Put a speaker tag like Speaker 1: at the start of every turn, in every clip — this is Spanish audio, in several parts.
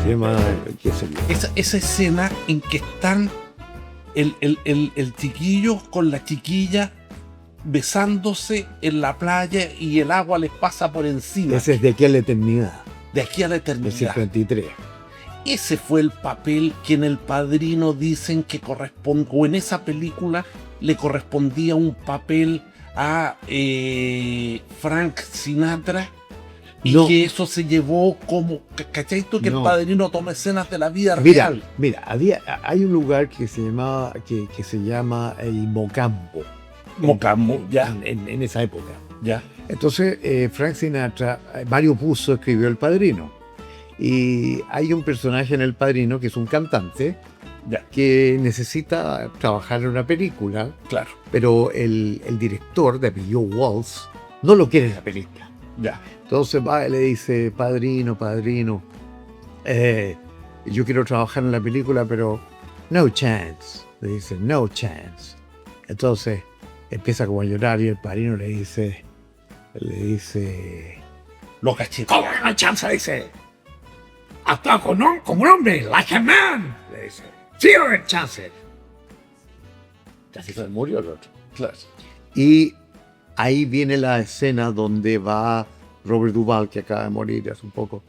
Speaker 1: Se llama, qué sé yo.
Speaker 2: Esa escena en que están el chiquillo con la chiquilla besándose en la playa y el agua les pasa por encima.
Speaker 1: Ese es De aquí a la eternidad,
Speaker 2: De aquí a la
Speaker 1: del
Speaker 2: eternidad.
Speaker 1: 53.
Speaker 2: Ese fue el papel que en El Padrino dicen que corresponde, o en esa película le correspondía un papel a Frank Sinatra, y
Speaker 1: No.
Speaker 2: que eso se llevó como, ¿cachai tú? Que
Speaker 1: No.
Speaker 2: El Padrino toma escenas de la vida
Speaker 1: Mira,
Speaker 2: real.
Speaker 1: mira, hay un lugar que se llama el Mocambo.
Speaker 2: Mocambo, ya.
Speaker 1: En esa época.
Speaker 2: Ya.
Speaker 1: Entonces, Frank Sinatra, Mario Puzo escribió El Padrino. Y hay un personaje en El Padrino que es un cantante
Speaker 2: Ya,
Speaker 1: que necesita trabajar en una película,
Speaker 2: claro.
Speaker 1: pero el director, de apellido Waltz, no lo quiere en la película.
Speaker 2: Ya.
Speaker 1: Entonces va y le dice, padrino, yo quiero trabajar en la película, pero no chance. Le dice, no chance. Entonces empieza como a llorar y el padrino le dice,
Speaker 2: Lo cachetea.
Speaker 1: ¿cómo no chance? Le dice, actúa como un hombre, like a man. Le dice, sí o no chance. Así se murió el otro.
Speaker 2: Claro.
Speaker 1: Y ahí viene la escena donde va Robert Duvall, que acaba de morir hace un poco,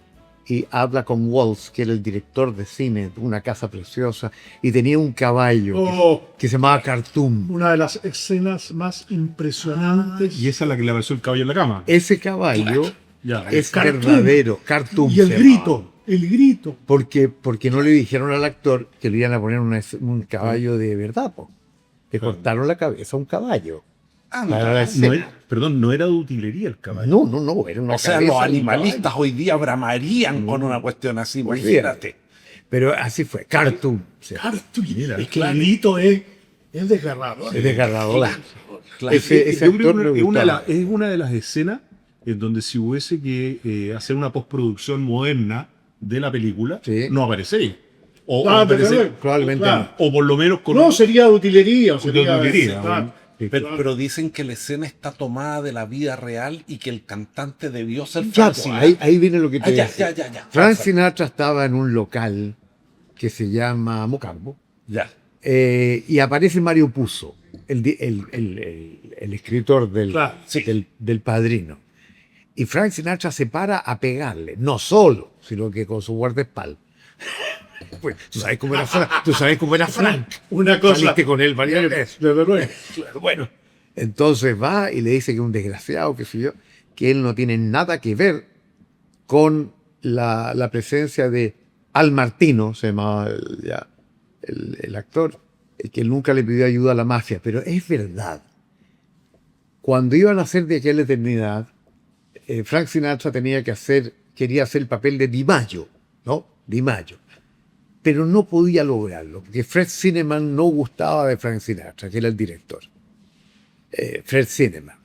Speaker 1: y habla con Waltz, que era el director de cine de Una casa preciosa, y tenía un caballo que se llamaba Khartoum.
Speaker 3: Una de las escenas más impresionantes.
Speaker 4: Y esa es la que le apareció el caballo en la cama.
Speaker 1: Ese caballo
Speaker 4: Ya,
Speaker 1: es
Speaker 3: Khartoum.
Speaker 1: verdadero, Khartoum.
Speaker 3: Y el
Speaker 1: se
Speaker 3: grito, el grito.
Speaker 1: porque no le dijeron al actor que le iban a poner un caballo de verdad, po. Le cortaron la cabeza a un caballo. Para la escena.
Speaker 4: No era de utilería el caballo.
Speaker 1: No, era una
Speaker 2: O sea,
Speaker 1: cabeza
Speaker 2: los
Speaker 1: de un
Speaker 2: animalistas
Speaker 1: caballo.
Speaker 2: hoy día bramarían con una cuestión así,
Speaker 1: Olvídate.
Speaker 2: imagínate.
Speaker 1: Pero así fue, Khartoum.
Speaker 4: Mira.
Speaker 3: Es que el grito es desgarrador.
Speaker 1: Es desgarrador.
Speaker 2: Claro.
Speaker 1: Ese
Speaker 4: Yo creo
Speaker 1: actor
Speaker 4: que
Speaker 1: me
Speaker 4: es
Speaker 1: gustaba.
Speaker 4: una de las escenas en donde si hubiese que hacer una postproducción moderna de la película,
Speaker 1: Sí.
Speaker 4: no aparecería. O
Speaker 3: Ah,
Speaker 4: aparece-
Speaker 3: pero-
Speaker 1: Probablemente
Speaker 3: claro.
Speaker 4: o por lo menos con
Speaker 3: No, sería de utilería. O sería
Speaker 4: de utilería,
Speaker 3: claro.
Speaker 2: Pero dicen que la escena está tomada de la vida real y que el cantante debió ser
Speaker 1: Ya,
Speaker 2: Frank
Speaker 1: pues,
Speaker 2: Sinatra.
Speaker 1: ahí viene lo que te
Speaker 2: Ah, ya,
Speaker 1: decía.
Speaker 2: ya.
Speaker 1: Frank Sinatra estaba en un local que se llama Mocambo,
Speaker 2: Ya.
Speaker 1: y aparece Mario Puzo, el escritor
Speaker 3: Claro,
Speaker 2: sí.
Speaker 1: del Padrino. Y Frank Sinatra se para a pegarle, no solo, sino que con su guardaespaldas. Pues, tú sabes cómo era Frank.
Speaker 3: Una cosa.
Speaker 1: Saliste con él varias veces.
Speaker 3: Desde luego.
Speaker 1: Bueno, entonces va y le dice que es un desgraciado, que sé yo, que él no tiene nada que ver con la presencia de Al Martino, se llamaba el actor, que él nunca le pidió ayuda a la mafia, pero es verdad. Cuando iban a hacer De aquí a la eternidad, Frank Sinatra quería hacer el papel de Di Maggio, ¿no? Di Maggio. Pero no podía lograrlo, porque Fred Zinnemann no gustaba de Frank Sinatra, que era el director. Fred Zinnemann.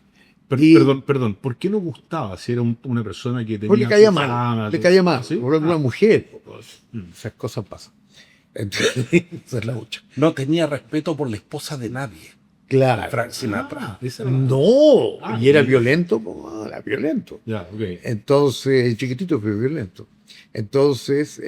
Speaker 1: Y-
Speaker 4: Perdón, ¿por qué no gustaba si era una persona que tenía
Speaker 1: Porque le caía
Speaker 4: su
Speaker 1: mal,
Speaker 4: fama,
Speaker 1: le
Speaker 4: todo?
Speaker 1: caía mal,
Speaker 4: ¿Sí?
Speaker 1: por una mujer. Esas cosas pasan. Entonces, esa es la mucha.
Speaker 2: No tenía respeto por la esposa de nadie,
Speaker 1: Claro.
Speaker 2: Frank Sinatra.
Speaker 4: Esa era-
Speaker 1: No,
Speaker 4: Ah,
Speaker 1: y era
Speaker 4: sí.
Speaker 1: violento, pues, era violento.
Speaker 4: Ya, ok.
Speaker 1: Entonces, chiquitito pero violento. Entonces,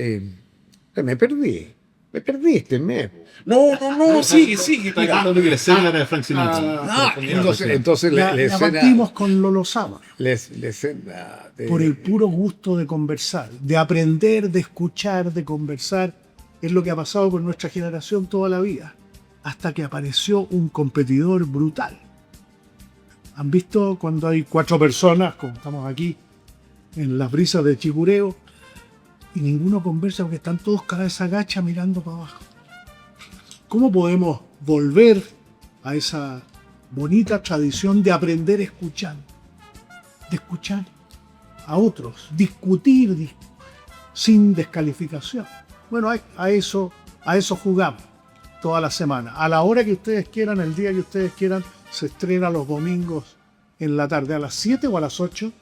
Speaker 1: me perdí este mes.
Speaker 2: No, sigue.
Speaker 4: Está
Speaker 2: mira.
Speaker 4: hablando de que la escena era de Frank Sinatra.
Speaker 1: Entonces la
Speaker 3: La
Speaker 1: escena,
Speaker 3: partimos con Lolo Sama.
Speaker 1: la escena de-
Speaker 3: Por el puro gusto de conversar, de aprender, de escuchar, de conversar. Es lo que ha pasado con nuestra generación toda la vida. Hasta que apareció un competidor brutal. ¿Han visto cuando hay 4 personas, como estamos aquí, en las brisas de Chicureo, y ninguno conversa porque están todos cabeza gacha mirando para abajo? ¿Cómo podemos volver a esa bonita tradición de aprender escuchando? De escuchar a otros, discutir sin descalificación. Bueno, a eso jugamos toda la semana. A la hora que ustedes quieran, el día que ustedes quieran, se estrena los domingos en la tarde, a las 7 o a las 8,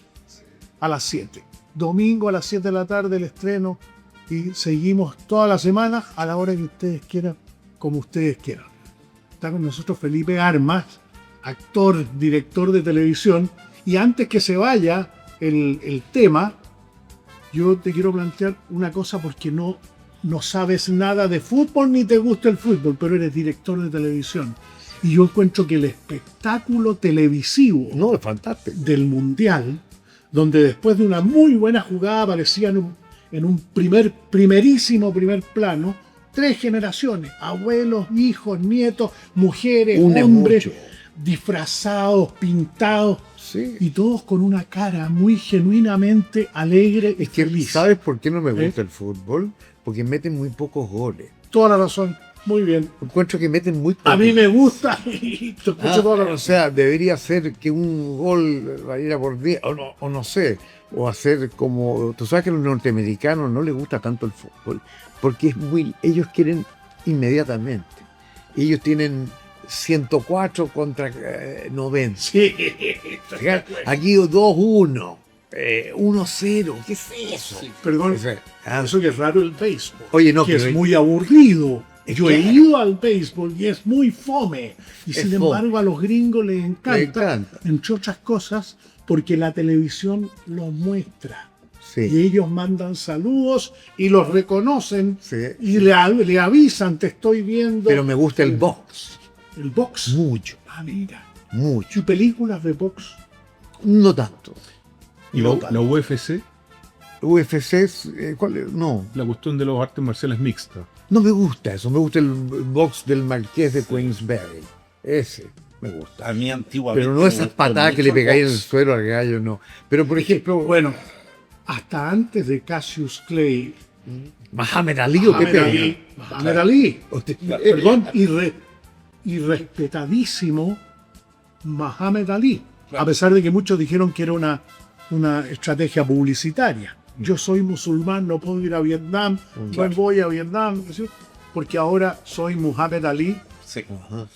Speaker 3: a las 7. Domingo a las 7 de la tarde el estreno y seguimos toda la semana a la hora que ustedes quieran, como ustedes quieran. Está con nosotros Felipe Armas, actor, director de televisión, y antes que se vaya el tema, yo te quiero plantear una cosa porque no sabes nada de fútbol ni te gusta el fútbol, pero eres director de televisión. Y yo encuentro que el espectáculo televisivo
Speaker 1: No, es fantástico.
Speaker 3: del Mundial, donde después de una muy buena jugada aparecía en un primerísimo primer plano, 3 generaciones, abuelos, hijos, nietos, mujeres,
Speaker 1: Une
Speaker 3: hombres,
Speaker 1: mucho.
Speaker 3: disfrazados, pintados,
Speaker 1: Sí.
Speaker 3: y todos con una cara muy genuinamente alegre y
Speaker 1: Es que,
Speaker 3: feliz.
Speaker 1: ¿sabes por qué no me gusta el fútbol? Porque meten muy pocos goles.
Speaker 3: Toda la razón, muy bien.
Speaker 1: Encuentro que meten muy pocos.
Speaker 3: A mí me gusta y te escucho toda la
Speaker 1: O
Speaker 3: razón.
Speaker 1: sea, debería ser que un gol valiera por 10, o no sé, o hacer como, tú sabes que a los norteamericanos no les gusta tanto el fútbol, porque ellos quieren inmediatamente. Ellos tienen 104 contra 90.
Speaker 3: Sí.
Speaker 1: Aquí 2-1, 1-0, ¿qué es eso?
Speaker 3: Perdón,
Speaker 1: O sea, ah,
Speaker 3: eso que es raro el béisbol.
Speaker 1: Oye, no,
Speaker 3: que
Speaker 1: pero
Speaker 3: es muy aburrido.
Speaker 1: Es
Speaker 3: Yo
Speaker 1: que-
Speaker 3: he ido al béisbol y es muy fome. Y
Speaker 1: Es
Speaker 3: sin
Speaker 1: fome.
Speaker 3: embargo a los gringos les encanta,
Speaker 1: Les encanta.
Speaker 3: entre otras cosas, porque la televisión lo muestra. Y
Speaker 1: sí,
Speaker 3: ellos mandan saludos y los reconocen
Speaker 1: sí.
Speaker 3: y le avisan, te estoy viendo.
Speaker 1: Pero me gusta el box,
Speaker 3: El box.
Speaker 1: mucho,
Speaker 3: Ah, mira.
Speaker 1: mucho.
Speaker 3: ¿Y películas de box?
Speaker 1: No tanto.
Speaker 4: Y la UFC,
Speaker 1: UFC, ¿cuál es? No,
Speaker 4: la cuestión de los artes marciales mixtas.
Speaker 1: no me gusta eso. Me gusta el box del Marqués de Queensberry. Ese me gusta.
Speaker 2: A mí antiguamente.
Speaker 1: Pero no esas
Speaker 2: me gustó
Speaker 1: patadas que
Speaker 2: mucho
Speaker 1: le
Speaker 2: el
Speaker 1: pegáis en el
Speaker 2: box.
Speaker 1: suelo al gallo, no. Pero por ejemplo,
Speaker 3: Bueno, hasta antes de Cassius Clay,
Speaker 1: Muhammad Ali o qué pega.
Speaker 3: Muhammad Ali,
Speaker 1: Usted-
Speaker 3: perdón, y respetadísimo Muhammad Ali, a pesar de que muchos dijeron que era una estrategia publicitaria. Yo soy musulmán, no puedo ir a Vietnam, no voy a Vietnam, ¿sí? Porque ahora soy Muhammad Ali.
Speaker 2: Sí.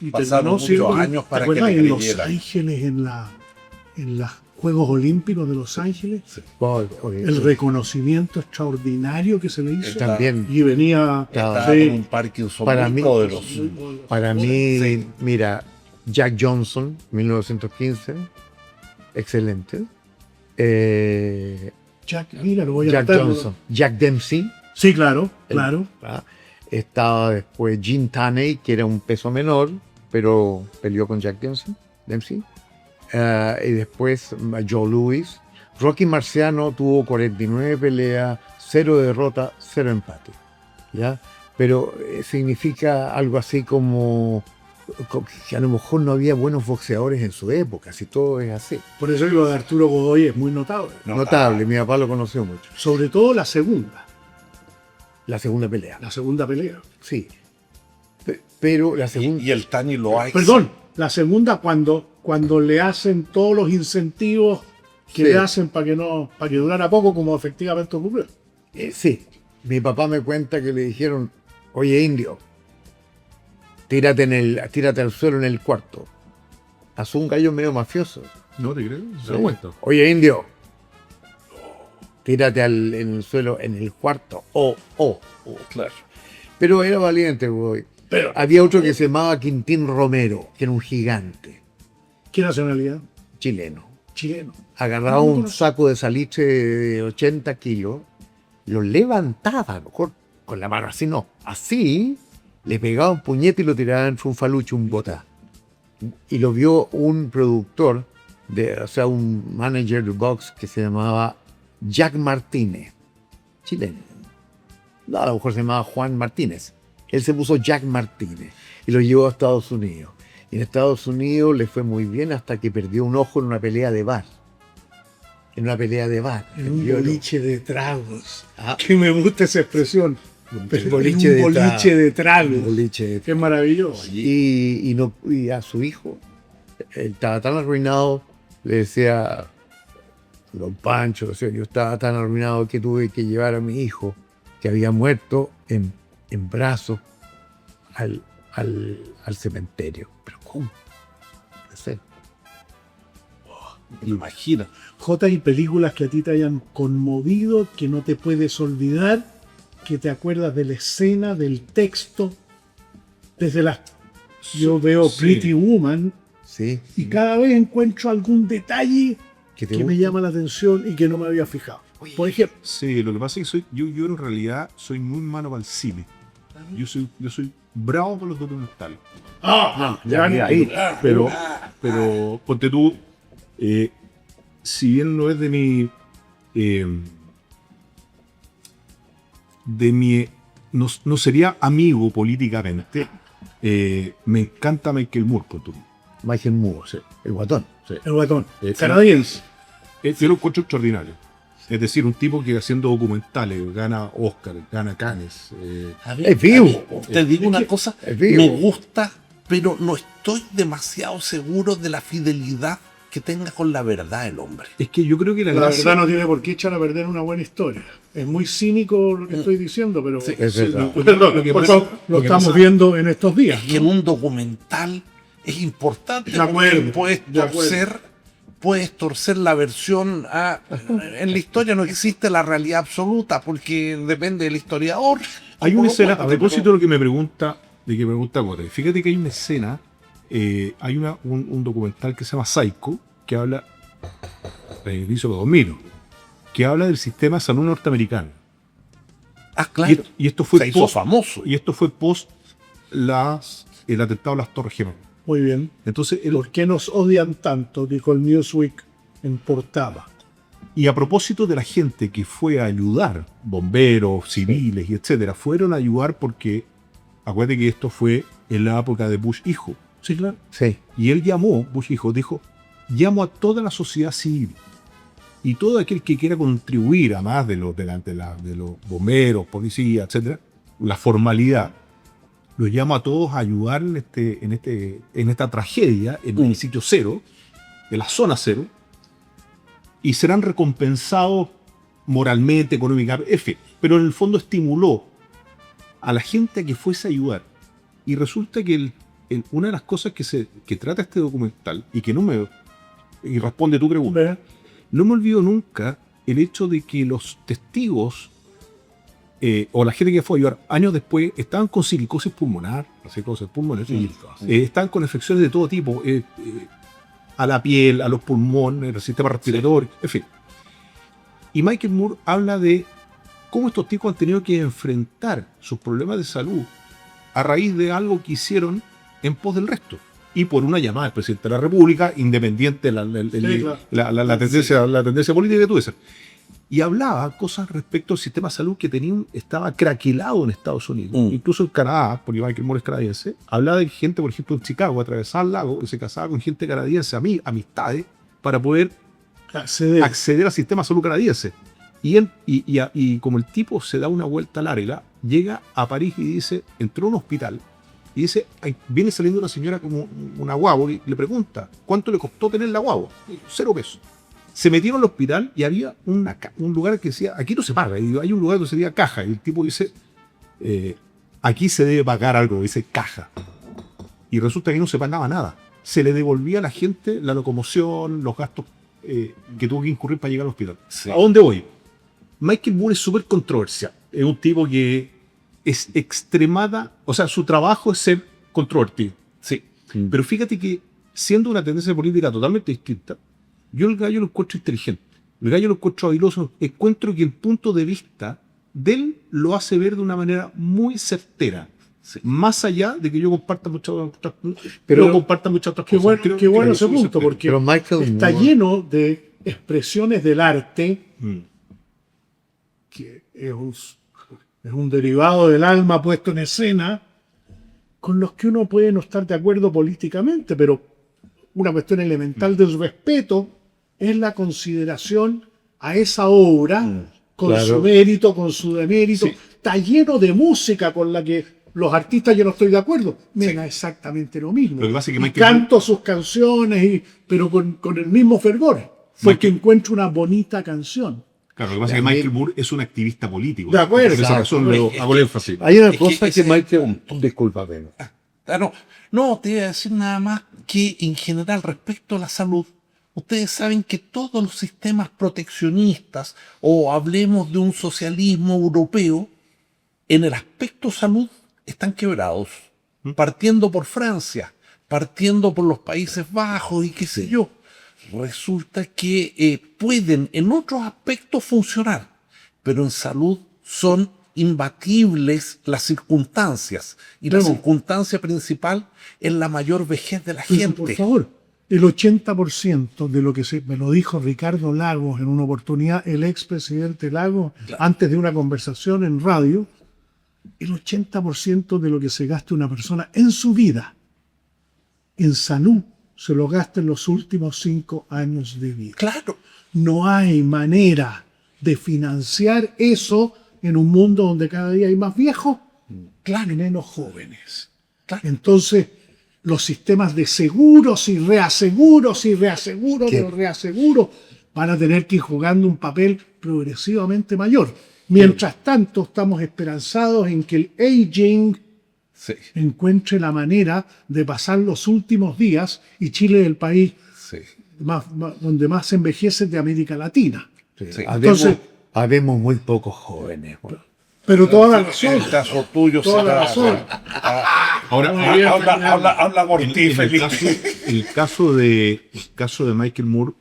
Speaker 3: Y
Speaker 2: Pasaron
Speaker 3: terminó
Speaker 2: muchos
Speaker 3: siendo-
Speaker 2: años
Speaker 3: ¿te
Speaker 2: para que
Speaker 3: acuerdas?
Speaker 2: le
Speaker 3: En Los
Speaker 2: creyeran.
Speaker 3: Ángeles, en los Juegos Olímpicos de Los Ángeles,
Speaker 1: Oye,
Speaker 3: el reconocimiento extraordinario que se le hizo.
Speaker 1: también,
Speaker 3: Y venía
Speaker 2: Estaba
Speaker 3: sí,
Speaker 2: con un Parkinson
Speaker 1: Para
Speaker 2: muy
Speaker 1: mí-
Speaker 2: poderoso.
Speaker 1: para mí, mira, Jack Johnson, 1915, excelente.
Speaker 3: Jack, mira, lo voy a
Speaker 1: Jack
Speaker 3: anotar.
Speaker 1: Johnson, Jack Dempsey.
Speaker 3: Sí, claro, claro.
Speaker 1: ¿verdad? Estaba después Gene Tunney, que era un peso menor, pero peleó con Jack Dempsey. Y después Joe Louis. Rocky Marciano tuvo 49 peleas, 0 derrotas, 0 empate. ¿Ya? Pero significa algo así como que a lo mejor no había buenos boxeadores en su época, si todo es así.
Speaker 3: Por eso lo de Arturo Godoy es muy notable.
Speaker 1: Notable, mi papá lo conoció mucho.
Speaker 3: Sobre todo la segunda
Speaker 1: pelea.
Speaker 3: la segunda pelea.
Speaker 1: Sí. Pero la segunda...
Speaker 2: Y el Tani Loaiza.
Speaker 3: Perdón, la segunda cuando le hacen todos los incentivos que
Speaker 1: Sí.
Speaker 3: le hacen para que durara poco, como efectivamente ocurrió.
Speaker 1: Sí, mi papá me cuenta que le dijeron, oye indio, tírate al suelo en el cuarto. Haz un gallo medio mafioso.
Speaker 4: ¿No te creo? Se lo cuento.
Speaker 1: Oye indio, tírate en el suelo en el cuarto.
Speaker 2: Claro.
Speaker 1: Pero era valiente, güey.
Speaker 3: Pero,
Speaker 1: Había otro que se llamaba Quintín Romero, que era un gigante
Speaker 3: ¿qué nacionalidad?
Speaker 1: chileno.
Speaker 3: Chileno.
Speaker 1: Agarraba un saco de salitre de 80 kilos, lo levantaba, a lo mejor con la mano así, no, así, le pegaba un puñete y lo tiraba en un faluche, un botá. Y lo vio un productor, o sea, un manager de box que se llamaba Jack Martínez, chileno. No, a lo mejor se llamaba Juan Martínez. Él se puso Jack Martínez y lo llevó a Estados Unidos. Y en Estados Unidos le fue muy bien hasta que perdió un ojo en una pelea de bar. En una pelea de bar.
Speaker 3: En un
Speaker 1: Perdió el
Speaker 3: boliche de tragos.
Speaker 1: Ah.
Speaker 3: Que me gusta esa expresión. Pero
Speaker 1: boliche
Speaker 3: un
Speaker 1: de
Speaker 3: boliche
Speaker 1: tragos.
Speaker 3: de tragos.
Speaker 1: boliche de
Speaker 3: Qué maravilloso.
Speaker 1: y a su hijo, él estaba tan arruinado, le decía, don Pancho, o sea, yo estaba tan arruinado que tuve que llevar a mi hijo, que había muerto en brazos, al cementerio. Pero ¿cómo? No sé.
Speaker 2: Imagina.
Speaker 3: Jota, y películas que a ti te hayan conmovido, que no te puedes olvidar, que te acuerdas de la escena, del texto, desde las... Yo veo
Speaker 4: Sí.
Speaker 3: Pretty Woman
Speaker 1: Sí.
Speaker 3: y cada vez encuentro algún detalle
Speaker 1: ¿Que te
Speaker 3: que me
Speaker 1: gusta?
Speaker 3: llama la atención y que no me había fijado. Por ejemplo,
Speaker 4: Sí, lo que pasa es que yo en realidad soy muy malo para el cine. Yo soy bravo con los documentales. Pero ponte tú, si bien no es eh, no sería amigo políticamente, me encanta Michael Moore, ponte tú.
Speaker 1: Michael Moore,
Speaker 4: Sí,
Speaker 1: el guatón.
Speaker 4: sí.
Speaker 3: el guatón,
Speaker 4: Sí.
Speaker 3: canadiense.
Speaker 4: Yo lo encuentro extraordinario. Es decir, un tipo que haciendo documentales gana Oscar, gana Cannes.
Speaker 1: Es vivo.
Speaker 2: Te digo una cosa,
Speaker 1: es vivo.
Speaker 2: me gusta, pero no estoy demasiado seguro de la fidelidad que tenga con la verdad el hombre.
Speaker 4: Es que yo creo que la
Speaker 3: La
Speaker 4: gracia...
Speaker 3: verdad no tiene por qué echar a perder una buena historia. Es muy cínico lo que estoy diciendo, pero
Speaker 1: Es verdad.
Speaker 4: Lo que
Speaker 3: por
Speaker 4: pasa-
Speaker 3: favor, lo
Speaker 4: lo que
Speaker 3: estamos
Speaker 4: pasa-
Speaker 3: viendo en estos días.
Speaker 2: Es que en un documental es importante
Speaker 3: De acuerdo,
Speaker 2: porque
Speaker 3: de acuerdo.
Speaker 2: puedes torcer la versión en la historia no existe la realidad absoluta porque depende del historiador.
Speaker 4: Hay
Speaker 2: Como
Speaker 4: una
Speaker 2: lo
Speaker 4: escena, a
Speaker 2: cuente,
Speaker 4: propósito de lo que me pregunta, Cote, fíjate que hay una escena, hay un documental que se llama Psycho, que habla, hizo los 2000, que habla del sistema de salud norteamericano.
Speaker 2: claro.
Speaker 4: Y esto fue
Speaker 2: se hizo famoso.
Speaker 4: Y esto fue post el atentado a las Torres Gemelas.
Speaker 3: Muy bien.
Speaker 4: Entonces,
Speaker 3: ¿Por qué nos odian tanto? Dijo el Newsweek en portada.
Speaker 4: y a propósito de la gente que fue a ayudar, bomberos, civiles y etcétera, fueron a ayudar porque, acuérdate que esto fue en la época de Bush hijo.
Speaker 3: Sí, claro.
Speaker 1: Sí.
Speaker 4: Y él llamó, Bush hijo, dijo, llamo a toda la sociedad civil y todo aquel que quiera contribuir, además de los bomberos, policías, etcétera, la formalidad, los llamo a todos a ayudar en esta tragedia, en el sitio cero, en la zona cero, y serán recompensados moralmente, económicamente, en fin. Pero en el fondo estimuló a la gente a que fuese a ayudar. Y resulta que una de las cosas que trata este documental, y responde tu pregunta,
Speaker 3: ¿Ve?
Speaker 4: no me olvido nunca el hecho de que los testigos o la gente que fue a ayudar años después estaban con silicosis pulmonar, estaban con infecciones de todo tipo, a la piel, a los pulmones, al sistema respiratorio, en fin. Y Michael Moore habla de cómo estos tipos han tenido que enfrentar sus problemas de salud a raíz de algo que hicieron en pos del resto. Y por una llamada del presidente de la República, independiente la tendencia política que tuviese. Y hablaba cosas respecto al sistema de salud que estaba craquelado en Estados Unidos. Incluso en Canadá, porque Michael Moore es canadiense, hablaba de gente, por ejemplo, en Chicago, atravesaba el lago, que se casaba con gente canadiense, amistades, para poder acceder al sistema de salud canadiense. Y como el tipo se da una vuelta larga, llega a París y dice, entró a un hospital, y dice, viene saliendo una señora como una guagua, y le pregunta, ¿cuánto le costó tener la guagua? 0 pesos. Se metieron al hospital y había un lugar que decía, aquí no se paga. Y hay un lugar donde se decía caja. Y el tipo dice, aquí se debe pagar algo, dice caja. Y resulta que no se pagaba nada. Se le devolvía a la gente la locomoción, los gastos que tuvo que incurrir para llegar al hospital.
Speaker 2: Sí.
Speaker 4: ¿A dónde voy? Michael Moore es súper controversial. Es un tipo que es o sea, su trabajo es ser controvertido.
Speaker 2: Sí.
Speaker 4: Pero fíjate que siendo una tendencia política totalmente distinta, yo el gallo lo encuentro inteligente, el gallo lo encuentro habiloso, encuentro que el punto de vista de él lo hace ver de una manera muy certera,
Speaker 2: Sí.
Speaker 4: más allá de que yo comparta muchas otras
Speaker 1: Pero-
Speaker 3: Qué
Speaker 4: cosas.
Speaker 3: bueno,
Speaker 4: Creo-
Speaker 3: qué bueno
Speaker 4: creo
Speaker 3: ese
Speaker 4: que
Speaker 3: punto,
Speaker 4: eso-
Speaker 3: porque
Speaker 1: Pero Michael
Speaker 3: está
Speaker 1: Moore-
Speaker 3: lleno de expresiones del arte,
Speaker 4: Mm.
Speaker 3: que es un derivado del alma puesto en escena, con los que uno puede no estar de acuerdo políticamente, pero una cuestión elemental del respeto es la consideración a esa obra, con
Speaker 1: claro.
Speaker 3: su mérito, con su demérito.
Speaker 4: Sí.
Speaker 3: Está lleno de música con la que los artistas yo no estoy de acuerdo. Me da exactamente lo mismo.
Speaker 4: Lo que pasa es que
Speaker 3: Y
Speaker 4: Michael
Speaker 3: canto sus canciones, pero con el mismo fervor. Porque encuentro una bonita canción.
Speaker 4: Claro, lo que pasa es que Michael Moore es un activista político.
Speaker 3: De acuerdo.
Speaker 4: Por esa razón hago el énfasis.
Speaker 1: Hay una
Speaker 2: Es que
Speaker 1: cosa que
Speaker 2: ese-
Speaker 1: Michael... Disculpa, pero...
Speaker 2: No, te iba a decir nada más que en general respecto a la salud, ustedes saben que todos los sistemas proteccionistas, o hablemos de un socialismo europeo, en el aspecto salud están quebrados. Partiendo por Francia, partiendo por los Países Bajos y qué sé yo. resulta que pueden en otros aspectos funcionar, pero en salud son imbatibles las circunstancias. Y la
Speaker 3: Claro.
Speaker 2: circunstancia principal es la mayor vejez de la
Speaker 3: Pero,
Speaker 2: gente.
Speaker 3: por favor, el 80% de lo que me lo dijo Ricardo Lagos en una oportunidad, el expresidente Lagos, antes de una conversación en radio, el 80% de lo que se gasta una persona en su vida, en salud, se lo gasta en los últimos 5 años de vida.
Speaker 2: Claro.
Speaker 3: No hay manera de financiar eso en un mundo donde cada día hay más viejos y menos jóvenes.
Speaker 2: Claro.
Speaker 3: Entonces, los sistemas de seguros y reaseguros y reaseguros
Speaker 1: ¿Qué?
Speaker 3: de los reaseguros van a tener que ir jugando un papel progresivamente mayor. Mientras tanto, estamos esperanzados en que el aging
Speaker 2: Sí,
Speaker 3: encuentre la manera de pasar los últimos días, y Chile es el país
Speaker 2: sí.
Speaker 3: donde más se envejece de América Latina.
Speaker 1: Sí.
Speaker 2: Sí.
Speaker 3: Entonces-
Speaker 1: Habemos muy pocos jóvenes. Bueno.
Speaker 3: Pero toda la razón.
Speaker 2: El caso tuyo
Speaker 3: Toda la razón.
Speaker 4: Ahora,
Speaker 3: Muy bien, Fernando.
Speaker 2: habla por ti,
Speaker 4: el
Speaker 2: Felipe.
Speaker 4: caso de Michael Moore,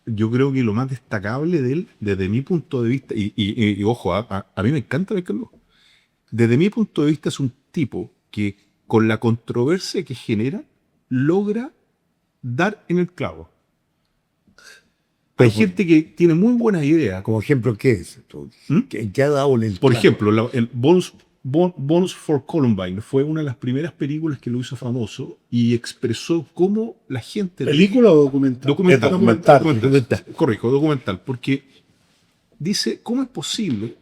Speaker 4: yo creo que lo más destacable de él, desde mi punto de vista, y ojo, a mí me encanta Michael Moore, desde mi punto de vista es un tipo que con la controversia que genera, logra dar en el clavo. Hay gente que tiene muy buenas ideas.
Speaker 1: Como ejemplo, ¿qué es? ¿Qué ha dado en el
Speaker 4: Por
Speaker 1: clavo?
Speaker 4: ejemplo, el Bones for Columbine fue una de las primeras películas que lo hizo famoso y expresó cómo la gente...
Speaker 3: ¿Película o documental?
Speaker 4: Documental. Correcto, documental. Porque dice, ¿cómo es posible,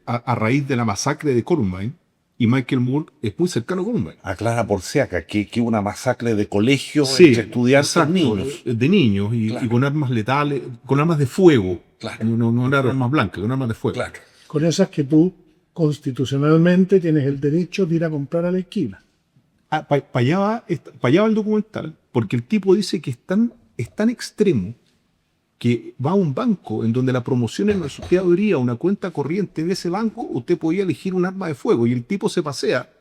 Speaker 4: a raíz de la masacre de Columbine, y Michael Moore es muy cercano a Columbine?
Speaker 2: Aclara por si acá que una masacre de colegios entre estudiantes
Speaker 4: exacto,
Speaker 2: niños.
Speaker 4: de niños
Speaker 2: Claro.
Speaker 4: y con armas letales, con armas de fuego.
Speaker 2: Claro.
Speaker 4: No eran armas blancas, con armas de fuego.
Speaker 2: Claro.
Speaker 3: Con esas que tú constitucionalmente tienes el derecho de ir a comprar a la esquina.
Speaker 4: Para allá va el documental, porque el tipo dice que es tan extremo que va a un banco en donde la promoción en la sociedad una cuenta corriente de ese banco, usted podía elegir un arma de fuego y el tipo se pasea,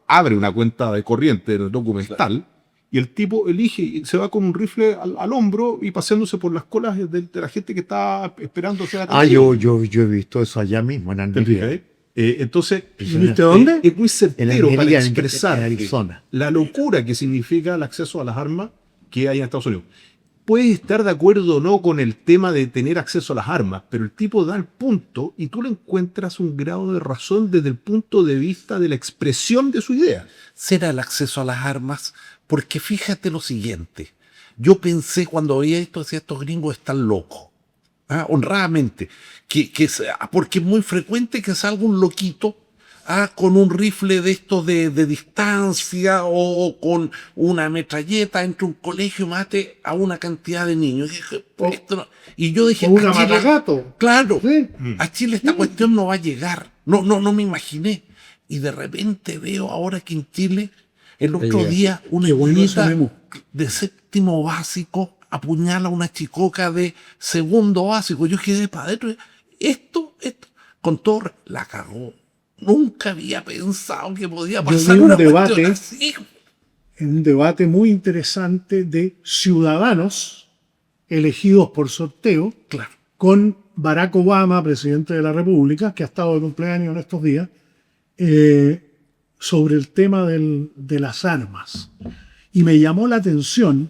Speaker 4: abre una cuenta de corriente en el documental y el tipo elige y se va con un rifle al hombro y paseándose por las colas de la gente que está esperando ser atendida.
Speaker 1: Yo he visto eso allá mismo, en
Speaker 4: ¿Te
Speaker 1: Almería.
Speaker 4: fijas? Entonces,
Speaker 3: ¿Viste dónde?
Speaker 4: es muy
Speaker 1: En
Speaker 4: certero para
Speaker 1: Almería,
Speaker 4: expresar
Speaker 1: en Arizona.
Speaker 4: la locura que significa el acceso a las armas que hay en Estados Unidos. Puedes estar de acuerdo o no con el tema de tener acceso a las armas, pero el tipo da el punto y tú le encuentras un grado de razón desde el punto de vista de la expresión de su idea.
Speaker 2: Será el acceso a las armas, porque fíjate lo siguiente. Yo pensé cuando oía esto, decía, estos gringos están locos. Honradamente. Porque es muy frecuente que salga un loquito con un rifle de estos de distancia o con una metralleta entre un colegio y mate a una cantidad de niños. Y yo dije,
Speaker 3: O una
Speaker 2: a Chile-
Speaker 3: matagato.
Speaker 2: Claro,
Speaker 3: Sí.
Speaker 2: a Chile esta cuestión no va a llegar. No me imaginé. Y de repente veo ahora que en Chile, el otro
Speaker 1: llega.
Speaker 2: día, una
Speaker 3: Qué bueno
Speaker 2: niñita
Speaker 3: ese memo.
Speaker 2: de séptimo básico apuñala a una chicoca de segundo básico. Yo quedé para adentro. Esto, con todo, la cagó. Nunca había pensado que podía
Speaker 3: Yo
Speaker 2: pasar
Speaker 3: vi un
Speaker 2: una
Speaker 3: debate.
Speaker 2: cuestión así.
Speaker 3: En un debate muy interesante de ciudadanos elegidos por sorteo
Speaker 2: Claro.
Speaker 3: con Barack Obama, presidente de la República, que ha estado de cumpleaños en estos días, sobre el tema de las armas. Y me llamó la atención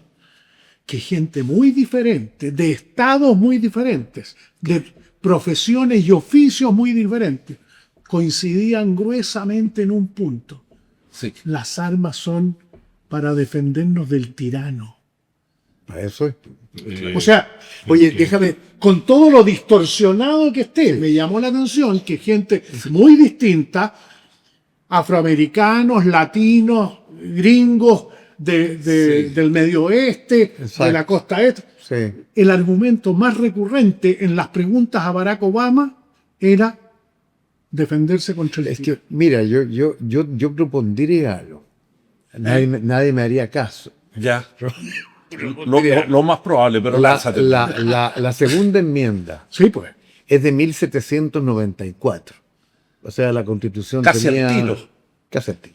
Speaker 3: que gente muy diferente, de estados muy diferentes, de profesiones y oficios muy diferentes, coincidían gruesamente en un punto.
Speaker 2: Sí.
Speaker 3: Las armas son para defendernos del tirano.
Speaker 1: Para eso es.
Speaker 3: O sea,
Speaker 1: Oye, déjame.
Speaker 3: con todo lo distorsionado que esté, me llamó la atención que gente muy distinta, afroamericanos, latinos, gringos del Medio Oeste,
Speaker 1: Exacto.
Speaker 3: de la costa este,
Speaker 1: Sí.
Speaker 3: el argumento más recurrente en las preguntas a Barack Obama era defenderse contra el
Speaker 1: Es
Speaker 3: tirano.
Speaker 1: que, mira, yo propondría algo. Nadie me haría caso.
Speaker 2: Ya. Lo más probable, pero lánzate.
Speaker 1: La segunda enmienda
Speaker 3: Sí, pues.
Speaker 1: es de 1794. O sea, la Constitución
Speaker 2: Casi al
Speaker 1: tenía...
Speaker 2: tiro.
Speaker 1: Casi al tiro.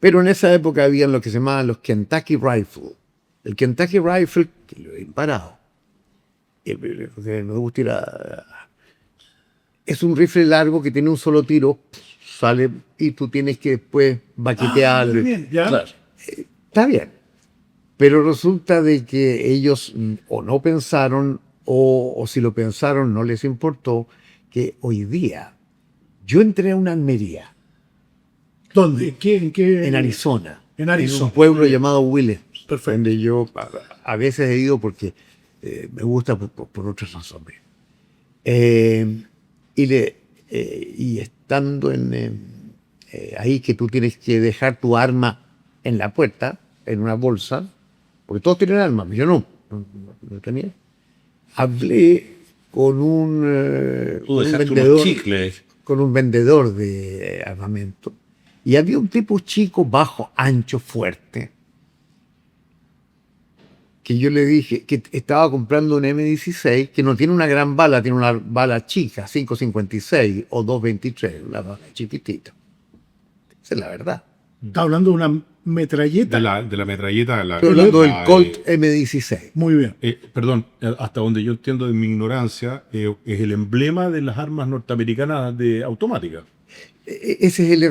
Speaker 1: Pero en esa época habían lo que se llamaban los Kentucky Rifle. El Kentucky Rifle, que lo he disparado, porque me gusta ir es un rifle largo que tiene un solo tiro, sale y tú tienes que después baquetear.
Speaker 3: Bien, ya.
Speaker 2: Claro.
Speaker 1: Está bien. Pero resulta de que ellos o no pensaron o si lo pensaron no les importó que hoy día yo entré a una almería
Speaker 3: ¿Dónde? ¿En qué?
Speaker 1: en Arizona.
Speaker 3: En Arizona.
Speaker 1: un pueblo llamado Williams.
Speaker 3: Perfecto.
Speaker 1: Donde yo a veces he ido porque me gusta por otras razones. Y estando ahí que tú tienes que dejar tu arma en la puerta, en una bolsa, porque todos tienen armas, yo no tenía. Hablé con un
Speaker 2: Tú dejaste unos
Speaker 1: vendedor,
Speaker 2: chicles.
Speaker 1: con un vendedor de armamento, y había un tipo chico, bajo, ancho, fuerte, que yo le dije que estaba comprando un M16 que no tiene una gran bala, tiene una bala chica, 5.56 o 2.23, una bala chiquitita. Esa es la verdad.
Speaker 3: Está hablando de una metralleta.
Speaker 4: De la metralleta.
Speaker 1: Estoy hablando del Colt M16.
Speaker 3: Muy bien.
Speaker 4: Perdón, hasta donde yo entiendo de mi ignorancia, es el emblema de las armas norteamericanas de automática.
Speaker 1: Ese es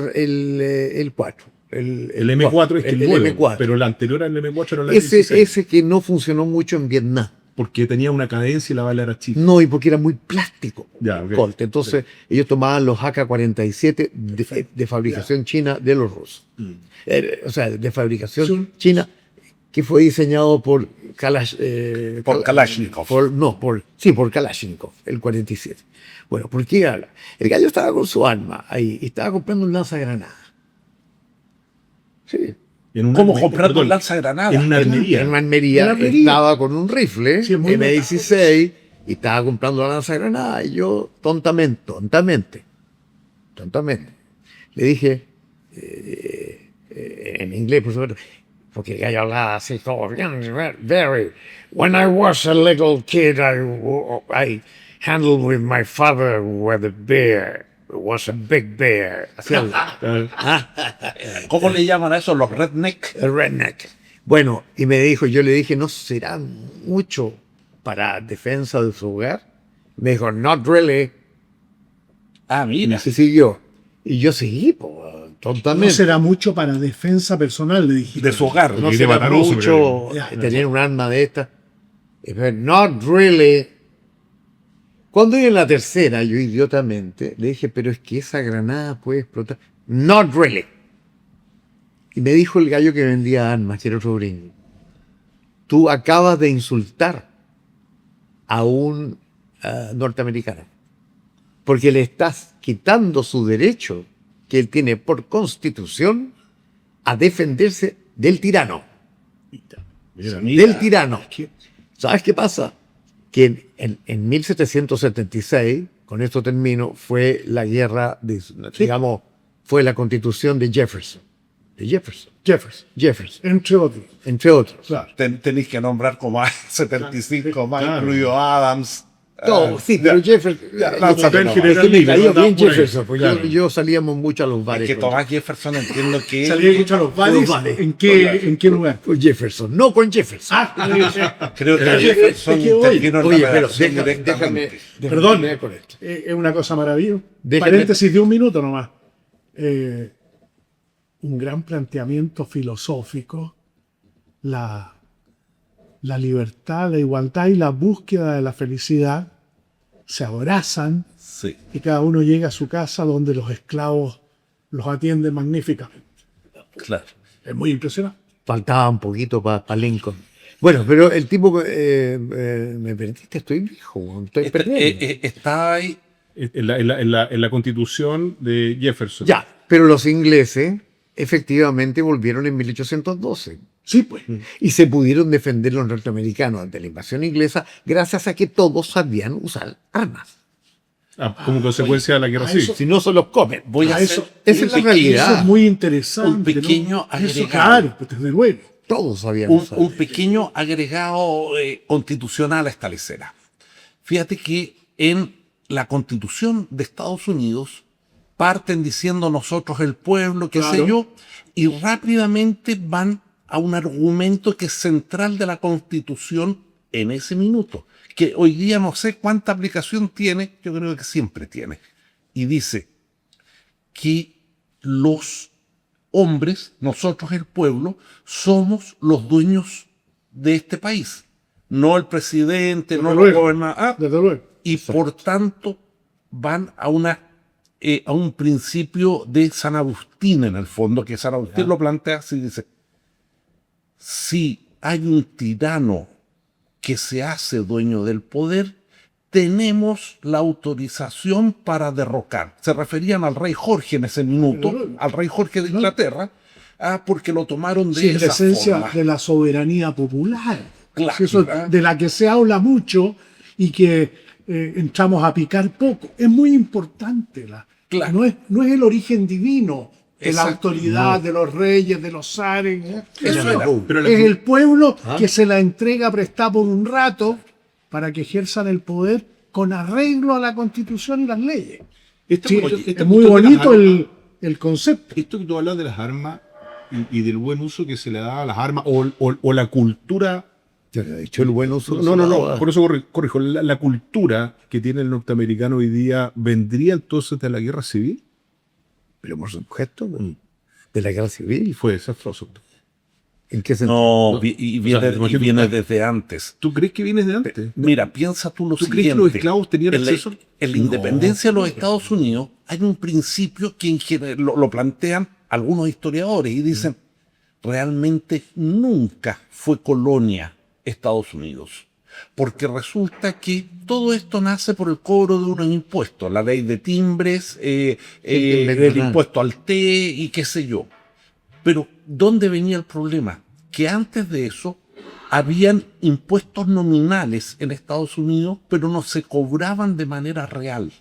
Speaker 1: el 4.
Speaker 4: El M4 es que el nuevo,
Speaker 1: M4.
Speaker 4: pero la anterior al M4 era la
Speaker 1: Ese,
Speaker 4: 16,
Speaker 1: ese que no funcionó mucho en Vietnam.
Speaker 4: porque tenía una cadencia y la bala era chica.
Speaker 1: No, y porque era muy plástico.
Speaker 4: Ya, ok.
Speaker 1: Colt. Entonces, ellos tomaban los AK-47 de fabricación china de los rusos. O sea, de fabricación china, que fue diseñado por
Speaker 2: Por Kalashnikov.
Speaker 1: Por Kalashnikov, el 47. Bueno, ¿por qué habla? El gallo estaba con su arma ahí y estaba comprando un lanzagranadas. Sí.
Speaker 2: ¿Cómo comprando un lanzagranadas?
Speaker 4: En una armería.
Speaker 1: En una almería
Speaker 3: En una almería.
Speaker 1: estaba con un rifle
Speaker 3: Sí, es muy
Speaker 1: M16 y estaba comprando la lanzagranadas y yo tontamente, le dije en inglés, por supuesto, porque el gallo hablaba así como very. When I was a little kid, I handled with my father with a bear. It was a big bear. Así hablaba.
Speaker 2: ¿Cómo le llaman a eso? Los redneck.
Speaker 1: El redneck. Bueno, y yo le dije, ¿no será mucho para defensa de su hogar? Me dijo, not really.
Speaker 2: Ah, mira.
Speaker 1: Y siguió. Y yo seguí, tontamente.
Speaker 3: No será mucho para defensa personal, le dijiste.
Speaker 2: De su hogar.
Speaker 1: No
Speaker 4: Y de
Speaker 1: será
Speaker 4: Mataroso,
Speaker 1: mucho tener un arma de esta. Y me dijo, not really. Cuando iba en la tercera, yo idiotamente, le dije, pero es que esa granada puede explotar. Not really. Y me dijo el gallo que vendía armas, que era otro gringo, tú acabas de insultar a un norteamericano, porque le estás quitando su derecho que él tiene por constitución a defenderse del tirano.
Speaker 2: Mira.
Speaker 1: Del tirano. ¿Sabes qué pasa? Que en 1776, con esto termino, fue la guerra, digamos, fue la constitución de Jefferson. Jefferson, entre otros.
Speaker 3: Claro.
Speaker 2: Tenéis que nombrar como a 75 más,
Speaker 4: Claro.
Speaker 2: incluido Adams.
Speaker 1: Todo, sí, pero Jefferson.
Speaker 2: lánzate nomás.
Speaker 1: Es que me cayó bien
Speaker 4: por ahí.
Speaker 1: Jefferson, porque
Speaker 4: Claro.
Speaker 1: yo salíamos mucho a los
Speaker 2: Es
Speaker 1: bares.
Speaker 2: que
Speaker 1: con-
Speaker 2: Tomás Jefferson entiendo que...
Speaker 3: Salí a escuchar los bares.
Speaker 1: bares.
Speaker 3: ¿En qué lugar?
Speaker 1: con Jefferson, no con Jefferson.
Speaker 2: Creo que Jefferson
Speaker 3: es que voy.
Speaker 2: intervino en
Speaker 1: Oye,
Speaker 2: la
Speaker 1: pero
Speaker 2: redacción
Speaker 1: déjame
Speaker 2: directamente.
Speaker 3: Perdón.
Speaker 1: terminar con esto.
Speaker 3: Es una cosa maravillosa.
Speaker 1: Déjame-
Speaker 3: Paréntesis de un minuto nomás. Un gran planteamiento filosófico, la libertad, la igualdad y la búsqueda de la felicidad se abrazan
Speaker 2: Sí.
Speaker 3: y cada uno llega a su casa donde los esclavos los atienden magníficamente.
Speaker 2: Claro.
Speaker 3: Es muy impresionante.
Speaker 1: Faltaba un poquito para Lincoln. Bueno, pero el tipo, me perdiste, estoy viejo, estoy perdiendo.
Speaker 2: Está ahí.
Speaker 4: En la constitución de Jefferson.
Speaker 1: Ya, pero los ingleses efectivamente volvieron en 1812
Speaker 3: Sí, pues.
Speaker 1: y se pudieron defender los norteamericanos ante la invasión inglesa gracias a que todos sabían usar armas.
Speaker 4: Como consecuencia de la guerra
Speaker 3: a
Speaker 4: civil.
Speaker 3: eso-
Speaker 1: Si no, se los comen.
Speaker 2: Voy a
Speaker 3: Ah,
Speaker 2: hacer
Speaker 3: eso-
Speaker 1: esa es la realidad.
Speaker 3: Eso es muy interesante.
Speaker 2: Un pequeño
Speaker 3: ¿no? Eso,
Speaker 2: agregado.
Speaker 3: claro, pues desde luego.
Speaker 1: Todos sabían
Speaker 2: un,
Speaker 1: usar.
Speaker 2: un pequeño agregado constitucional a esta lecera. Fíjate que en la Constitución de Estados Unidos parten diciendo nosotros el pueblo, qué sé
Speaker 3: Claro.
Speaker 2: yo, y rápidamente van a un argumento que es central de la Constitución en ese minuto, que hoy día no sé cuánta aplicación tiene, yo creo que siempre tiene. Y dice que los hombres, nosotros el pueblo, somos los dueños de este país, no el presidente,
Speaker 3: Desde
Speaker 2: no
Speaker 3: luego.
Speaker 2: el gobernador.
Speaker 3: Desde luego.
Speaker 2: Y por tanto van a un principio de San Agustín en el fondo, que San Agustín lo plantea así, dice, si hay un tirano que se hace dueño del poder, tenemos la autorización para derrocar. Se referían al rey Jorge en ese minuto, al rey Jorge de Inglaterra, porque lo tomaron de
Speaker 3: Sí, es la
Speaker 2: esa
Speaker 3: esencia
Speaker 2: forma.
Speaker 3: de la soberanía popular.
Speaker 2: Claro.
Speaker 3: Sí, eso, de la que se habla mucho y que entramos a picar poco. Es muy importante.
Speaker 2: Claro.
Speaker 3: No es el origen divino de la
Speaker 2: Exacto.
Speaker 3: autoridad de los reyes, de los zares.
Speaker 2: Eso
Speaker 3: No,
Speaker 2: era.
Speaker 4: Pero
Speaker 3: es el pueblo que se la entrega prestada por un rato para que ejerzan el poder con arreglo a la Constitución y las leyes. Sí, es muy bonito el concepto.
Speaker 4: Esto que tú hablas de las armas y del buen uso que se le da a las armas o la cultura.
Speaker 1: Yo le he dicho el buen uso.
Speaker 4: No, por eso corrijo. La cultura que tiene el norteamericano hoy día vendría entonces de la guerra civil.
Speaker 1: Pero por supuesto, de la guerra civil.
Speaker 4: Fue desastroso.
Speaker 1: ¿En qué sentido?
Speaker 2: No, y viene desde antes.
Speaker 4: ¿Tú crees que vienes de antes?
Speaker 2: Mira, piensa tú lo
Speaker 4: ¿Tú
Speaker 2: siguiente.
Speaker 4: crees que los esclavos tenían
Speaker 2: en la,
Speaker 4: acceso?
Speaker 2: en la independencia de los Estados Unidos hay un principio que en general lo plantean algunos historiadores y dicen, realmente nunca fue colonia Estados Unidos. Porque resulta que todo esto nace por el cobro de unos impuestos, la ley de timbres, el impuesto al té y qué sé yo. Pero, ¿dónde venía el problema? Que antes de eso habían impuestos nominales en Estados Unidos, pero no se cobraban de manera real.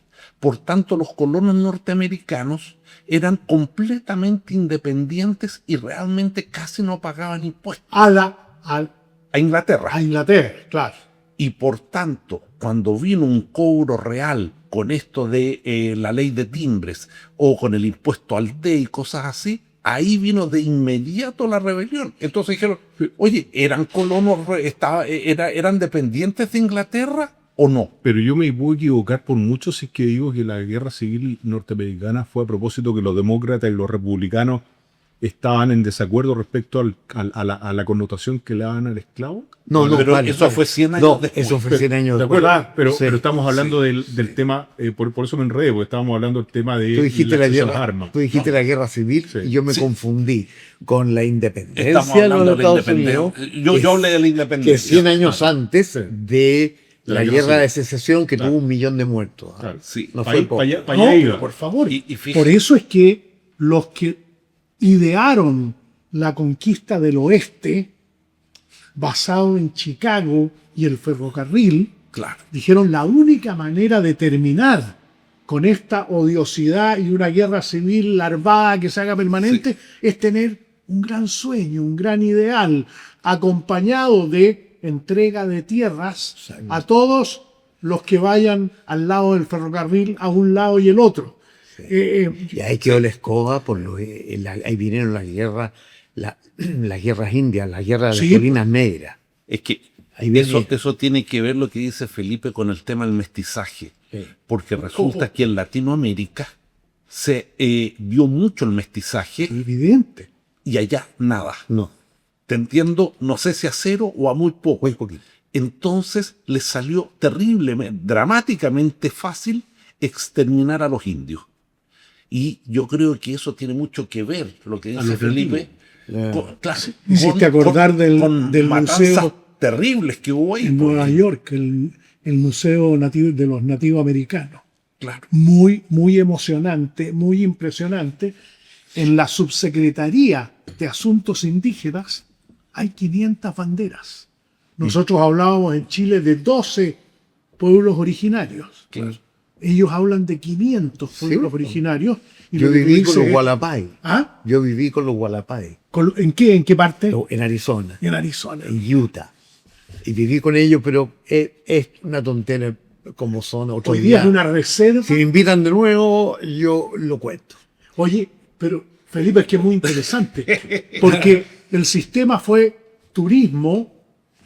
Speaker 2: Por tanto, los colonos norteamericanos eran completamente independientes y realmente casi no pagaban impuestos.
Speaker 3: A
Speaker 2: Inglaterra.
Speaker 3: Inglaterra, claro.
Speaker 2: Y por tanto, cuando vino un cobro real con esto de la ley de timbres o con el impuesto al té y cosas así, ahí vino de inmediato la rebelión. Entonces dijeron, oye, ¿eran colonos, eran dependientes de Inglaterra o no?
Speaker 4: Pero yo me puedo equivocar por mucho si es que digo que la guerra civil norteamericana fue a propósito que los demócratas y los republicanos estaban en desacuerdo respecto a la connotación que le daban al esclavo.
Speaker 1: No,
Speaker 2: pero eso fue 100 años después.
Speaker 1: Eso fue 100 años
Speaker 4: De
Speaker 1: después.
Speaker 4: acuerdo, pero
Speaker 1: Sí.
Speaker 4: pero estamos hablando del tema, por eso me enredé, porque estábamos hablando del tema de
Speaker 1: Tú dijiste la
Speaker 4: acceso a las
Speaker 1: guerra,
Speaker 4: armas.
Speaker 1: tú dijiste la guerra civil
Speaker 4: Sí.
Speaker 1: y yo me
Speaker 2: Sí.
Speaker 1: confundí con la independencia
Speaker 2: Estamos
Speaker 1: de
Speaker 2: hablando
Speaker 1: los
Speaker 2: de la
Speaker 1: Estados Unidos.
Speaker 2: independencia. Yo hablé de la
Speaker 1: Que
Speaker 2: independencia.
Speaker 1: 100 años antes
Speaker 4: Sí.
Speaker 1: de la
Speaker 4: la guerra
Speaker 1: guerra
Speaker 4: civil.
Speaker 1: de secesión que
Speaker 4: Claro.
Speaker 1: tuvo 1 millón de muertos. ¿ah?
Speaker 4: Claro.
Speaker 2: Sí.
Speaker 1: No
Speaker 4: Pa'
Speaker 1: fue
Speaker 4: ahí-
Speaker 1: poco.
Speaker 4: pa' allá- pa'
Speaker 3: No,
Speaker 4: allá
Speaker 3: pero
Speaker 4: iba.
Speaker 3: por favor.
Speaker 2: Y fíjate,
Speaker 3: Por eso es que los que idearon la conquista del oeste, basado en Chicago y el ferrocarril,
Speaker 2: claro.
Speaker 3: dijeron la única manera de terminar con esta odiosidad y una guerra civil larvada que se haga permanente es tener un gran sueño, un gran ideal, acompañado de entrega de tierras a todos los que vayan al lado del ferrocarril, a un lado y el otro.
Speaker 1: Y ahí quedó la escoba, ahí vinieron las guerras indias, las guerras de
Speaker 3: Sí.
Speaker 1: las colinas negras.
Speaker 2: Es que
Speaker 1: Ahí viene-
Speaker 2: eso tiene que ver lo que dice Felipe con el tema del mestizaje.
Speaker 1: Sí.
Speaker 2: Porque resulta que en Latinoamérica se vio mucho el mestizaje
Speaker 3: Evidente.
Speaker 2: y allá nada.
Speaker 1: No,
Speaker 2: Te entiendo, no sé si a cero o a muy poco.
Speaker 1: muy poquito.
Speaker 2: Entonces les salió terriblemente, dramáticamente fácil exterminar a los indios. Y yo creo que eso tiene mucho que ver, lo que dice
Speaker 4: lo
Speaker 2: Felipe.
Speaker 1: creativo.
Speaker 2: Claro,
Speaker 3: Me hiciste acordar del
Speaker 2: matanzas
Speaker 3: museo
Speaker 2: terribles que hubo ahí.
Speaker 3: en Nueva
Speaker 2: porque-
Speaker 3: York, el Museo de los Nativos Americanos.
Speaker 2: Claro.
Speaker 3: Muy, muy emocionante, muy impresionante. En la Subsecretaría de Asuntos Indígenas hay 500 banderas. Nosotros hablábamos en Chile de 12 pueblos originarios.
Speaker 2: Claro.
Speaker 3: Ellos hablan de 500 pueblos
Speaker 1: Sí.
Speaker 3: originarios. Y
Speaker 1: Yo
Speaker 3: lo que tú
Speaker 1: viví con
Speaker 3: dices
Speaker 1: los
Speaker 3: es-
Speaker 1: Hualapay.
Speaker 3: ¿Ah?
Speaker 1: Yo viví con los Hualapay.
Speaker 3: ¿En qué parte?
Speaker 1: En Arizona,
Speaker 3: En Arizona.
Speaker 1: en Utah. Y viví con ellos, pero es una tontera como son otros
Speaker 3: Hoy día
Speaker 1: días.
Speaker 3: es una reserva.
Speaker 1: Si me invitan de nuevo, yo lo cuento.
Speaker 3: Oye, pero Felipe, es que es muy interesante, porque el sistema fue turismo,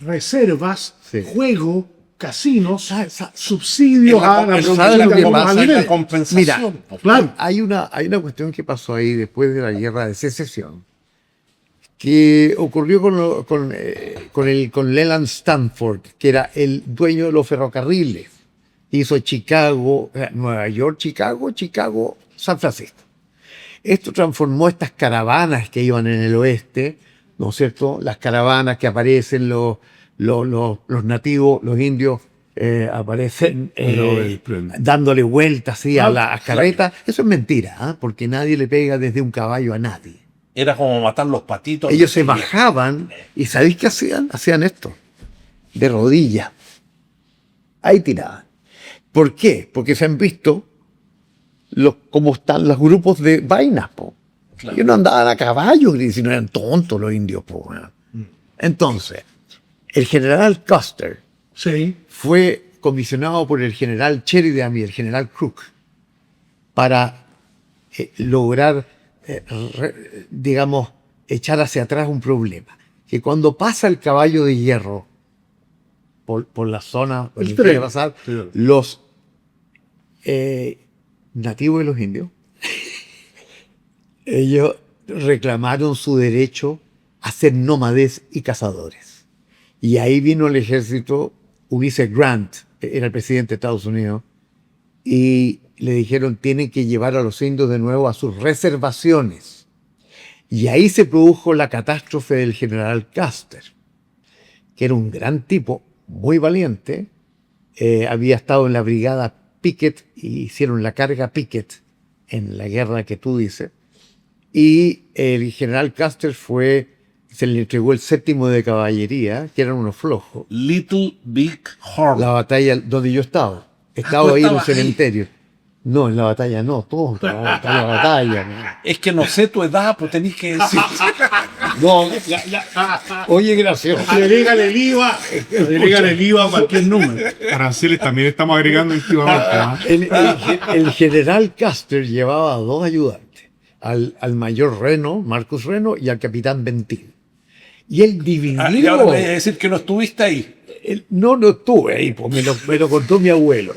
Speaker 3: reservas,
Speaker 1: Sí.
Speaker 3: juego, casinos,
Speaker 1: Sa-
Speaker 3: subsidios a la
Speaker 1: ¿sabes lo que
Speaker 3: producción
Speaker 1: pasa?
Speaker 3: de
Speaker 2: La
Speaker 3: alimentos.
Speaker 2: compensación.
Speaker 1: Mira,
Speaker 3: Claro.
Speaker 1: hay una cuestión que pasó ahí después de la guerra de secesión que ocurrió con Leland Stanford, que era el dueño de los ferrocarriles. Hizo Chicago, Nueva York, Chicago, San Francisco. Esto transformó estas caravanas que iban en el oeste, ¿no es cierto? Las caravanas que aparecen, los nativos, los indios, aparecen dándole vueltas así a las carretas. Eso es mentira, ¿ah? Porque nadie le pega desde un caballo a nadie.
Speaker 2: Era como matar los patitos.
Speaker 1: Ellos se bajaban y ¿sabéis qué hacían? Hacían esto, de rodillas. Ahí tiraban. ¿Por qué? Porque se han visto cómo están los grupos de vainas, po.
Speaker 2: Claro.
Speaker 1: Ellos no andaban a caballo, si no eran tontos los indios, po. Bueno. Entonces, el general Custer
Speaker 3: Sí.
Speaker 1: fue comisionado por el general Sheridan y el general Crook para lograr, digamos, echar hacia atrás un problema. Que cuando pasa el caballo de hierro por la zona por
Speaker 3: El
Speaker 1: el que
Speaker 3: tren.
Speaker 1: quiere pasar,
Speaker 4: Sí.
Speaker 1: los nativos de los indios, ellos reclamaron su derecho a ser nómades y cazadores. Y ahí vino el ejército, Ulysses Grant, era el presidente de Estados Unidos, y le dijeron, tienen que llevar a los indios de nuevo a sus reservaciones. Y ahí se produjo la catástrofe del general Custer, que era un gran tipo, muy valiente, había estado en la brigada Pickett y hicieron la carga Pickett en la guerra que tú dices. Y el general Custer se le entregó el 7º de caballería, que eran unos flojos.
Speaker 2: Little Big Horn.
Speaker 1: La batalla donde yo estaba. Estaba
Speaker 2: ¿tú
Speaker 1: ahí en un
Speaker 2: estabas ahí?
Speaker 1: cementerio. No, en la batalla no, todos estábamos en la batalla.
Speaker 2: Es que no sé tu edad, pues tenés que decir.
Speaker 1: No, oye, gracioso.
Speaker 3: Agrégale el IVA a cualquier número.
Speaker 4: Aranceles también estamos agregando últimamente. ¿Ah?
Speaker 1: El general Custer llevaba a 2 ayudantes, al mayor Reno, Marcus Reno, y al capitán Bentín. Y él dividió...
Speaker 2: Y ahora me vas a decir que no estuviste ahí.
Speaker 1: No estuve ahí, pues me lo contó mi abuelo.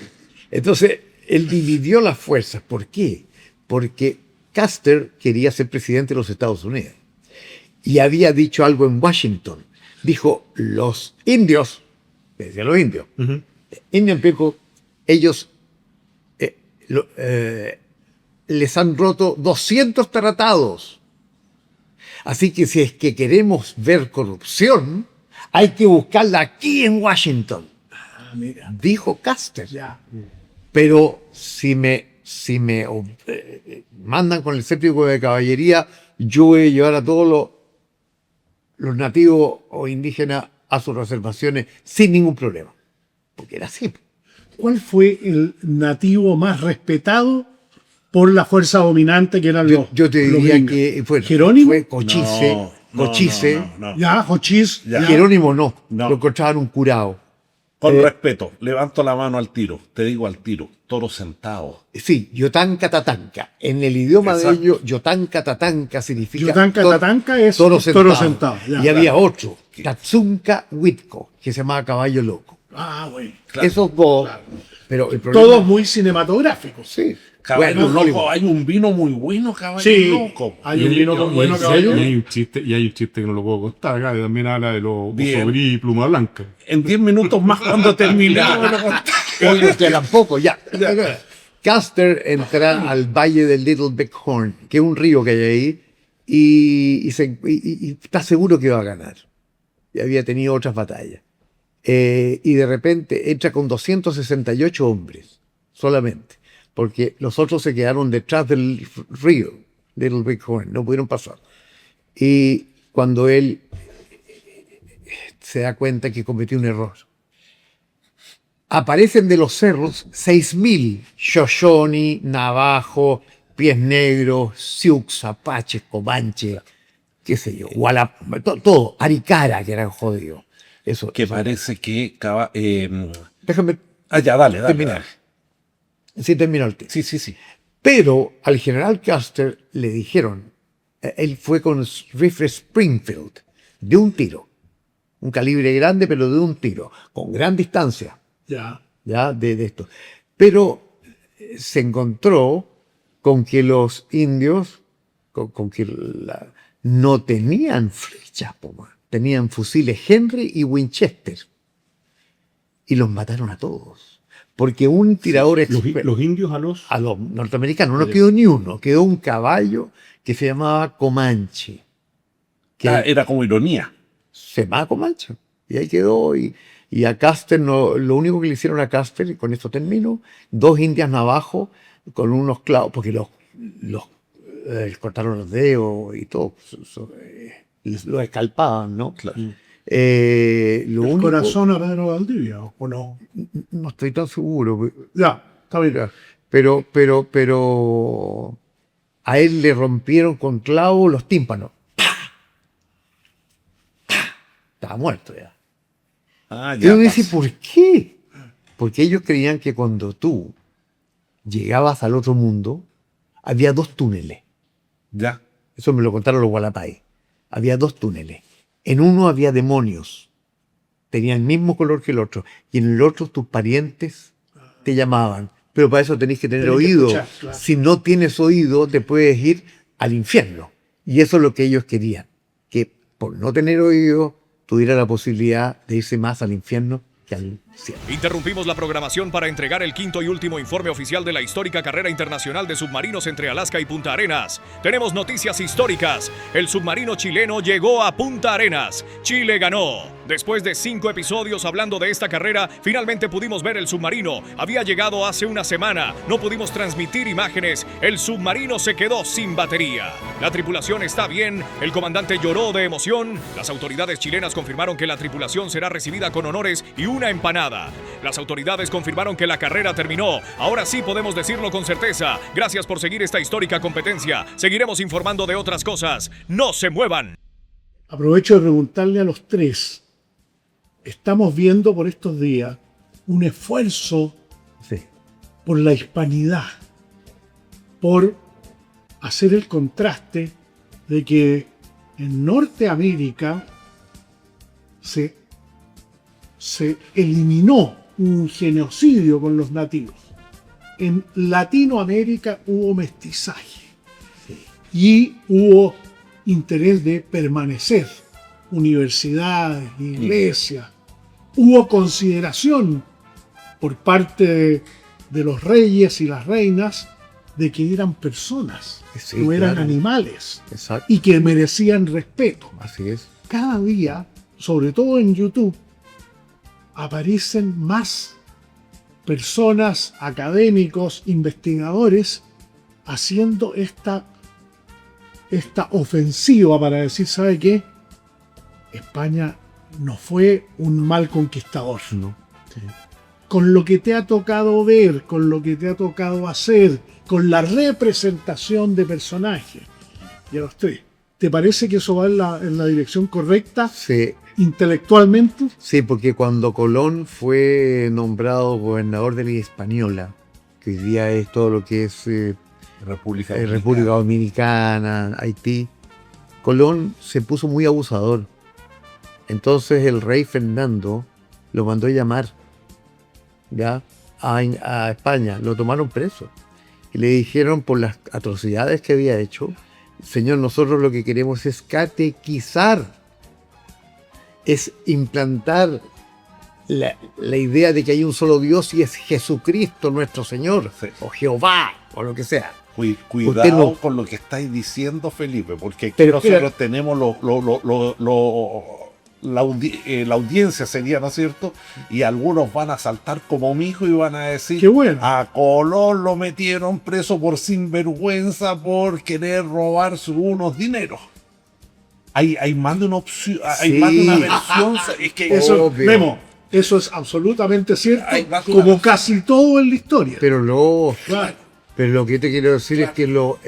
Speaker 1: Entonces, él dividió las fuerzas. ¿Por qué? Porque Custer quería ser presidente de los Estados Unidos. Y había dicho algo en Washington. Dijo, los indios, decía los indios, Indian people, ellos les han roto 200 tratados. Así que si es que queremos ver corrupción, hay que buscarla aquí en Washington. Dijo Custer.
Speaker 3: Ya.
Speaker 1: Pero si me mandan con el 7º de caballería, yo voy a llevar a todos los nativos o indígenas a sus reservaciones sin ningún problema. Porque era así.
Speaker 3: ¿Cuál fue el nativo más respetado por la fuerza dominante que eran
Speaker 1: Yo te
Speaker 3: los
Speaker 1: diría
Speaker 3: gringos?
Speaker 1: que
Speaker 3: ¿Jerónimo?
Speaker 1: fue Cochise.
Speaker 2: No,
Speaker 1: Cochise.
Speaker 2: no.
Speaker 3: Ya, Jochis.
Speaker 2: Ya.
Speaker 3: ya.
Speaker 1: Jerónimo no.
Speaker 2: No.
Speaker 1: Lo encontraban un curado.
Speaker 2: Con respeto, levanto la mano al tiro. Te digo al tiro. Toro sentado.
Speaker 1: Sí, Yotanka Tatanka. En el idioma
Speaker 2: Exacto.
Speaker 1: de ellos, Yotanka Tatanka significa
Speaker 3: Yotanka Tatanka es
Speaker 1: toro sentado.
Speaker 3: toro sentado, ya,
Speaker 1: y
Speaker 3: claro.
Speaker 1: había otro, Tatsunka Witko, que se llamaba caballo loco.
Speaker 3: Ah, bueno.
Speaker 1: Esos dos. Pero el problema,
Speaker 3: Todos muy cinematográficos.
Speaker 1: sí.
Speaker 2: Caballo
Speaker 1: Bueno,
Speaker 2: loco,
Speaker 1: Hollywood.
Speaker 2: hay un vino muy bueno, caballo
Speaker 3: Sí,
Speaker 2: loco.
Speaker 3: hay un vino muy bueno,
Speaker 4: Y
Speaker 3: caballero.
Speaker 4: hay un chiste que no lo puedo contar acá, que también habla de los
Speaker 2: Bien.
Speaker 4: sobrí y pluma blanca.
Speaker 2: En 10 minutos más cuando terminemos.
Speaker 1: Oye, tampoco, ya. Custer entra al valle del Little Bighorn, que es un río que hay ahí, y está seguro que va a ganar. Y había tenido otras batallas. Y de repente entra con 268 hombres solamente, porque los otros se quedaron detrás del río, Little Bighorn, no pudieron pasar. Y cuando él se da cuenta que cometió un error, aparecen de los cerros 6.000 Shoshone, Navajo, Pies Negros, Sioux, Apaches, Comanche, qué sé yo, todo, Aricara, que eran jodidos. Eso,
Speaker 2: Que
Speaker 1: eso.
Speaker 2: parece que.
Speaker 1: Déjame
Speaker 2: Ya, dale.
Speaker 1: terminar. Sí, terminó el tema.
Speaker 2: Sí.
Speaker 1: Pero al general Custer le dijeron, Él fue con rifle Springfield, de un tiro. Un calibre grande, pero de un tiro, con gran distancia,
Speaker 3: Ya.
Speaker 1: ¿ya? De esto. Pero se encontró con que los indios, con que no tenían flechas, tenían fusiles Henry y Winchester. Y los mataron a todos. Porque un tirador
Speaker 4: Los indios a los...
Speaker 1: a los norteamericanos no quedó ni uno, quedó un caballo que se llamaba Comanche. Que
Speaker 2: Era como ironía.
Speaker 1: se llamaba Comanche. Y ahí quedó. Y a Custer, lo único que le hicieron a Custer, y con esto termino, 2 indias navajos con unos clavos, porque les cortaron los dedos y todo. Los escalpaban, ¿no?
Speaker 2: Claro.
Speaker 1: Lo
Speaker 3: El
Speaker 1: único,
Speaker 3: corazón a Pedro Valdivia, ¿o no?
Speaker 1: no estoy tan seguro.
Speaker 3: Ya, está bien.
Speaker 1: Pero a él le rompieron con clavos los tímpanos. Estaba muerto ya.
Speaker 2: Ah,
Speaker 1: Y uno
Speaker 2: pues.
Speaker 1: dice, ¿por qué? Porque ellos creían que cuando tú llegabas al otro mundo, había 2 túneles.
Speaker 2: Ya.
Speaker 1: Eso me lo contaron los Gualapay. Había 2 túneles. En uno había demonios. Tenían el mismo color que el otro. Y en el otro tus parientes te llamaban. Pero para eso tenés que tener
Speaker 3: Tenés que
Speaker 1: oído.
Speaker 3: escuchar, claro.
Speaker 1: Si no tienes oído, te puedes ir al infierno. Y eso es lo que ellos querían. Que por no tener oído, tuviera la posibilidad de irse más al infierno que al cielo.
Speaker 5: Interrumpimos la programación para entregar el 5º y último informe oficial de la histórica carrera internacional de submarinos entre Alaska y Punta Arenas. Tenemos noticias históricas. El submarino chileno llegó a Punta Arenas. Chile ganó. Después de 5 episodios hablando de esta carrera, finalmente pudimos ver el submarino. Había llegado hace una semana. No pudimos transmitir imágenes. El submarino se quedó sin batería. La tripulación está bien. El comandante lloró de emoción. Las autoridades chilenas confirmaron que la tripulación será recibida con honores y una empanada. Las autoridades confirmaron que la carrera terminó. Ahora sí podemos decirlo con certeza. Gracias por seguir esta histórica competencia. Seguiremos informando de otras cosas. ¡No se muevan!
Speaker 3: Aprovecho de preguntarle a los 3. Estamos viendo por estos días un esfuerzo
Speaker 1: Sí.
Speaker 3: por la hispanidad, por hacer el contraste de que en Norteamérica se eliminó un genocidio con los nativos. En Latinoamérica hubo mestizaje y hubo interés de permanecer. Universidades, iglesias. Hubo consideración por parte de los reyes y las reinas de que eran personas,
Speaker 1: Sí,
Speaker 3: no eran
Speaker 1: claro.
Speaker 3: animales
Speaker 1: Exacto.
Speaker 3: y que merecían respeto.
Speaker 1: Así es.
Speaker 3: Cada día, sobre todo en YouTube, aparecen más personas, académicos, investigadores, haciendo esta ofensiva para decir, ¿sabe qué? España no fue un mal conquistador.
Speaker 1: No.
Speaker 3: Con lo que te ha tocado ver, con lo que te ha tocado hacer, con la representación de personajes. Y a los 3. ¿Te parece que eso va en la dirección correcta
Speaker 1: Sí,
Speaker 3: intelectualmente?
Speaker 1: sí, porque cuando Colón fue nombrado gobernador de la Hispaniola, que hoy día es todo lo que es
Speaker 2: República
Speaker 1: República Dominicana, Haití, Colón se puso muy abusador. Entonces el rey Fernando lo mandó a llamar ya a España, lo tomaron preso y le dijeron por las atrocidades que había hecho, señor, nosotros lo que queremos es catequizar, es implantar la idea de que hay un solo Dios y es Jesucristo nuestro Señor,
Speaker 2: Sí.
Speaker 1: o Jehová, o lo que sea.
Speaker 2: Cuidado
Speaker 1: Usted no-
Speaker 2: con lo que estáis diciendo, Felipe, porque aquí
Speaker 1: Pero,
Speaker 2: nosotros
Speaker 1: mira,
Speaker 2: tenemos la audiencia sería, ¿no es cierto? Y algunos van a saltar como mi hijo y van a decir,
Speaker 3: ¡Qué bueno!
Speaker 2: a Colón lo metieron preso por sinvergüenza por querer robar unos dineros. Hay más de una opción, hay
Speaker 1: Sí.
Speaker 2: más de una versión. Es que
Speaker 3: Eso,
Speaker 1: Obvio.
Speaker 3: Memo, eso es absolutamente cierto,
Speaker 2: Hay más
Speaker 3: como
Speaker 2: una-
Speaker 3: casi todo en la historia.
Speaker 1: Pero
Speaker 3: Claro.
Speaker 1: lo que te quiero decir es que lo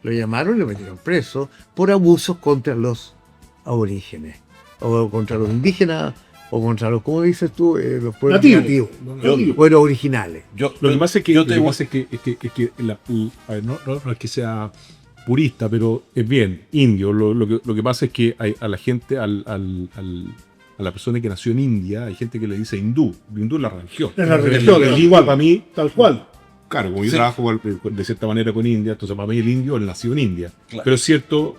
Speaker 1: llamaron y lo metieron preso por abusos contra los aborígenes, o contra los indígenas, o contra los, ¿cómo dices tú? Los pueblos
Speaker 3: Nativos.
Speaker 1: nativos, pueblos originales.
Speaker 2: yo,
Speaker 4: Lo que pasa es que,
Speaker 2: yo
Speaker 4: lo
Speaker 2: te
Speaker 4: que
Speaker 2: voy-
Speaker 4: pasa es que, a ver, no es que sea purista, pero es bien, indio. Lo que pasa es que a la gente, a la persona que nació en India, hay gente que le dice hindú. Hindú es la religión.
Speaker 3: Es la religión,
Speaker 4: El
Speaker 3: tal
Speaker 4: indio
Speaker 3: cual.
Speaker 4: para mí,
Speaker 3: Tal cual.
Speaker 4: claro, como yo
Speaker 2: Sí.
Speaker 4: trabajo de cierta manera con India, entonces para mí el indio es nacido en India.
Speaker 2: Claro.
Speaker 4: Pero es cierto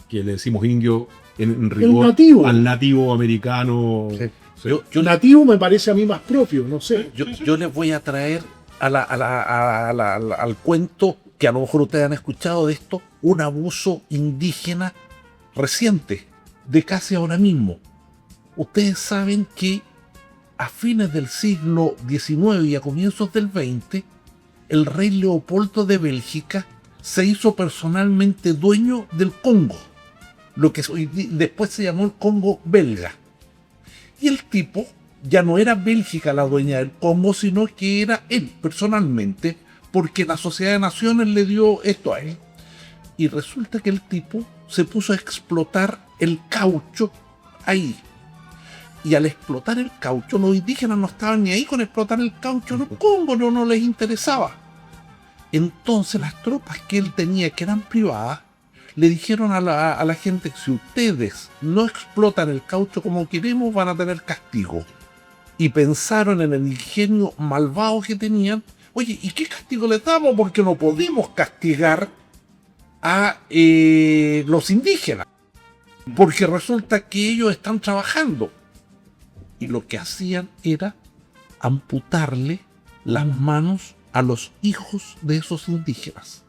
Speaker 4: que le decimos indio en rigor
Speaker 3: nativo.
Speaker 4: al nativo americano.
Speaker 1: Sí.
Speaker 4: Sí.
Speaker 2: Yo
Speaker 3: Nativo me parece a mí más propio, no sé.
Speaker 2: Yo les voy a traer al cuento que a lo mejor ustedes han escuchado de esto, un abuso indígena reciente, de casi ahora mismo. Ustedes saben que a fines del siglo XIX y a comienzos del XX, el rey Leopoldo de Bélgica se hizo personalmente dueño del Congo, lo que después se llamó el Congo belga. Y el tipo ya no era Bélgica la dueña del Congo, sino que era él personalmente, porque la Sociedad de Naciones le dio esto a él. Y resulta que el tipo se puso a explotar el caucho ahí. Y al explotar el caucho, los indígenas no estaban ni ahí con explotar el caucho en el Congo, no les interesaba. Entonces las tropas que él tenía, que eran privadas, le dijeron a la gente que si ustedes no explotan el caucho como queremos, van a tener castigo. Y pensaron en el ingenio malvado que tenían. Oye, ¿y qué castigo les damos? Porque no podemos castigar a los indígenas. Porque resulta que ellos están trabajando. Y lo que hacían era amputarle las manos a los hijos de esos indígenas.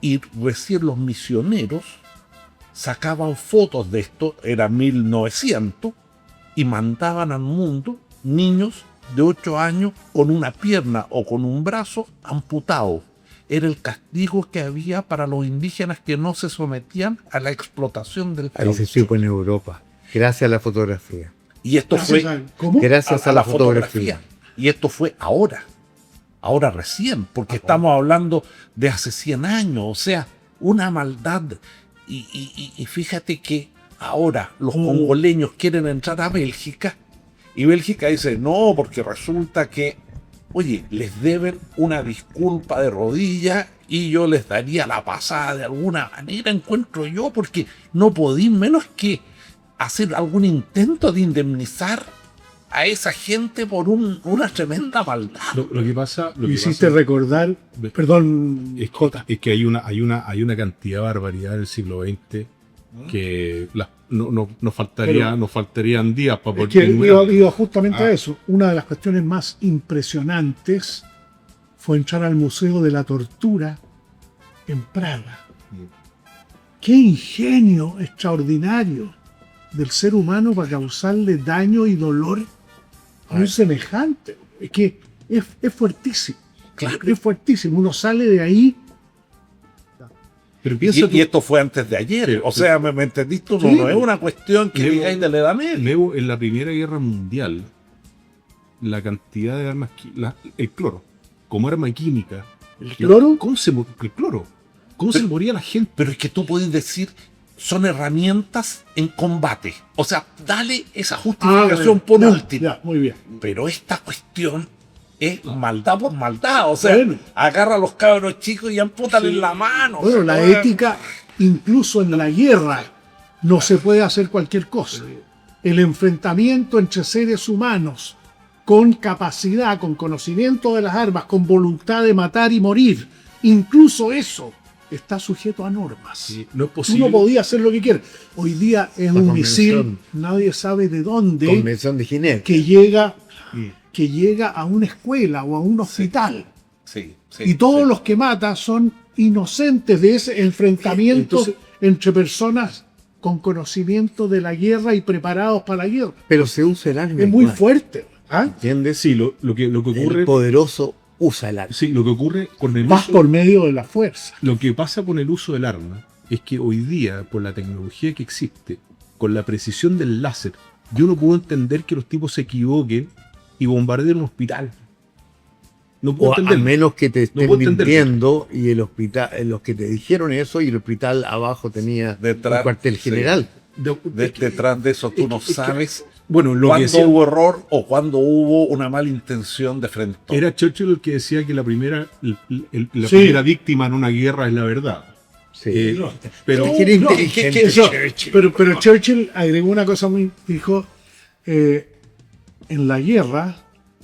Speaker 2: Y recién los misioneros sacaban fotos de esto, era 1900, y mandaban al mundo niños de 8 años con una pierna o con un brazo amputado. Era el castigo que había para los indígenas que no se sometían a la explotación del
Speaker 1: Ahí se
Speaker 2: caucho.
Speaker 1: supo en Europa, gracias a la fotografía.
Speaker 2: Y esto fue
Speaker 3: ¿Cómo?
Speaker 1: Gracias a la fotografía.
Speaker 2: Y esto fue ahora recién, porque estamos hablando de hace 100 años, o sea, una maldad. Y fíjate que ahora los congoleños quieren entrar a Bélgica y Bélgica dice, no, porque resulta que, oye, les deben una disculpa de rodilla y yo les daría la pasada de alguna manera, encuentro yo, porque no podí menos que hacer algún intento de indemnizar a esa gente por una tremenda maldad.
Speaker 4: Lo que pasa. Lo
Speaker 3: Me
Speaker 4: que
Speaker 3: hiciste
Speaker 4: pasa
Speaker 3: recordar, perdón,
Speaker 4: es que hay una cantidad de barbaridad del siglo XX que nos faltarían días para
Speaker 3: es
Speaker 4: poder
Speaker 3: que
Speaker 4: enumerar.
Speaker 3: iba justamente a eso. Una de las cuestiones más impresionantes fue entrar al Museo de la Tortura en Praga. Qué ingenio extraordinario del ser humano para causarle daño y dolor a un semejante. Es que es fuertísimo.
Speaker 2: Claro.
Speaker 3: Es fuertísimo. Uno sale de ahí.
Speaker 4: Pero piensa tú,
Speaker 2: Y esto fue antes de ayer.
Speaker 4: Sí,
Speaker 2: O sea, ¿me entendiste?
Speaker 3: Sí.
Speaker 2: No es una cuestión que
Speaker 4: Luego-
Speaker 2: digáis de la edad media.
Speaker 4: luego, en la Primera Guerra Mundial, la cantidad de armas, el cloro, como arma química.
Speaker 3: ¿El cloro?
Speaker 4: El cloro. ¿Cómo se moría la gente?
Speaker 2: Pero es que tú puedes decir, son herramientas en combate. O sea, dale esa justificación por
Speaker 3: ya,
Speaker 2: último.
Speaker 3: ya, muy bien.
Speaker 2: Pero esta cuestión es maldad por maldad. O sea,
Speaker 3: Bueno.
Speaker 2: agarra a los cabros chicos y ampútale en la mano.
Speaker 3: Bueno,
Speaker 2: O sea,
Speaker 3: la ética, incluso en la guerra, no se puede hacer cualquier cosa. El enfrentamiento entre seres humanos con capacidad, con conocimiento de las armas, con voluntad de matar y morir, incluso eso está sujeto a normas.
Speaker 4: Sí, no es
Speaker 3: Tú
Speaker 4: posible.
Speaker 3: no podías hacer lo que quieras. Hoy día es
Speaker 1: La
Speaker 3: un
Speaker 1: convención.
Speaker 3: misil, nadie sabe de dónde,
Speaker 1: Convención de Ginebra.
Speaker 3: que llega a una escuela o a un hospital.
Speaker 2: Sí, sí,
Speaker 3: Y todos
Speaker 2: sí.
Speaker 3: los que mata son inocentes de ese enfrentamiento
Speaker 4: Entonces-
Speaker 3: entre personas con conocimiento de la guerra y preparados para la guerra.
Speaker 1: Pero se usa el arma.
Speaker 3: Es muy
Speaker 1: igual,
Speaker 3: fuerte. ¿Ah?
Speaker 1: ¿Entiendes?
Speaker 4: Sí, lo que ocurre.
Speaker 1: El poderoso usa el arma.
Speaker 4: Sí, lo que ocurre con el
Speaker 3: Más
Speaker 4: uso-
Speaker 3: por medio de la fuerza.
Speaker 4: Lo que pasa con el uso del arma es que hoy día, por la tecnología que existe, con la precisión del láser, yo no puedo entender que los tipos se equivoquen y bombardeen un hospital. No puedo
Speaker 1: O a
Speaker 4: entenderlo.
Speaker 1: menos que te estén
Speaker 4: puedo entenderlo.
Speaker 1: mintiendo y el hospital, los que te dijeron eso y el hospital abajo tenía
Speaker 2: Detrás,
Speaker 1: un cuartel
Speaker 2: sí.
Speaker 1: general.
Speaker 2: Detrás de eso tú no sabes
Speaker 4: Bueno, lo que
Speaker 2: cuándo
Speaker 4: decía,
Speaker 2: hubo error o cuándo hubo una mala intención de frente.
Speaker 4: era Churchill el que decía que la
Speaker 3: Sí.
Speaker 4: primera víctima en una guerra es la verdad.
Speaker 1: Sí.
Speaker 4: Pero
Speaker 1: Es que era inteligente.
Speaker 3: Pero Churchill agregó una cosa muy, dijo, en la guerra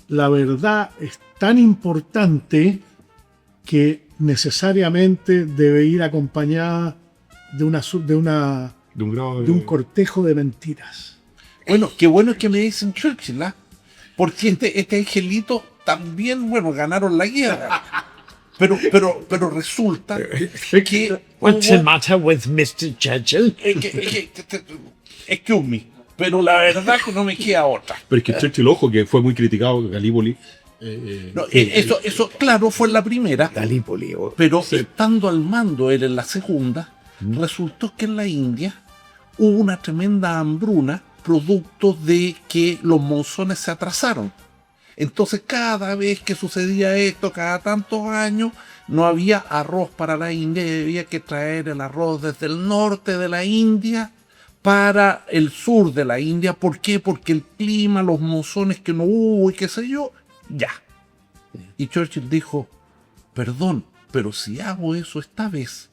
Speaker 3: la verdad es tan importante que necesariamente debe ir acompañada de
Speaker 4: de
Speaker 3: un cortejo de mentiras.
Speaker 2: Bueno, qué bueno que me dicen Churchill, ¿ah? Porque este angelito también, bueno, ganaron la guerra. Pero resulta que...
Speaker 1: What's the
Speaker 2: hubo-
Speaker 1: matter with Mr. Churchill?
Speaker 2: excuse me, pero la verdad que no me queda otra.
Speaker 4: Pero es que Churchill, ojo, que fue muy criticado, Galípoli.
Speaker 2: No, eso, claro, fue en la primera,
Speaker 1: Galípoli.
Speaker 2: pero estando al mando él en la segunda, resultó que en la India hubo una tremenda hambruna producto de que los monzones se atrasaron. Entonces cada vez que sucedía esto, cada tantos años, no había arroz para la India y había que traer el arroz desde el norte de la India para el sur de la India. ¿Por qué? Porque el clima, los monzones que no hubo y qué sé yo, ya. Y Churchill dijo, perdón, pero si hago eso esta vez,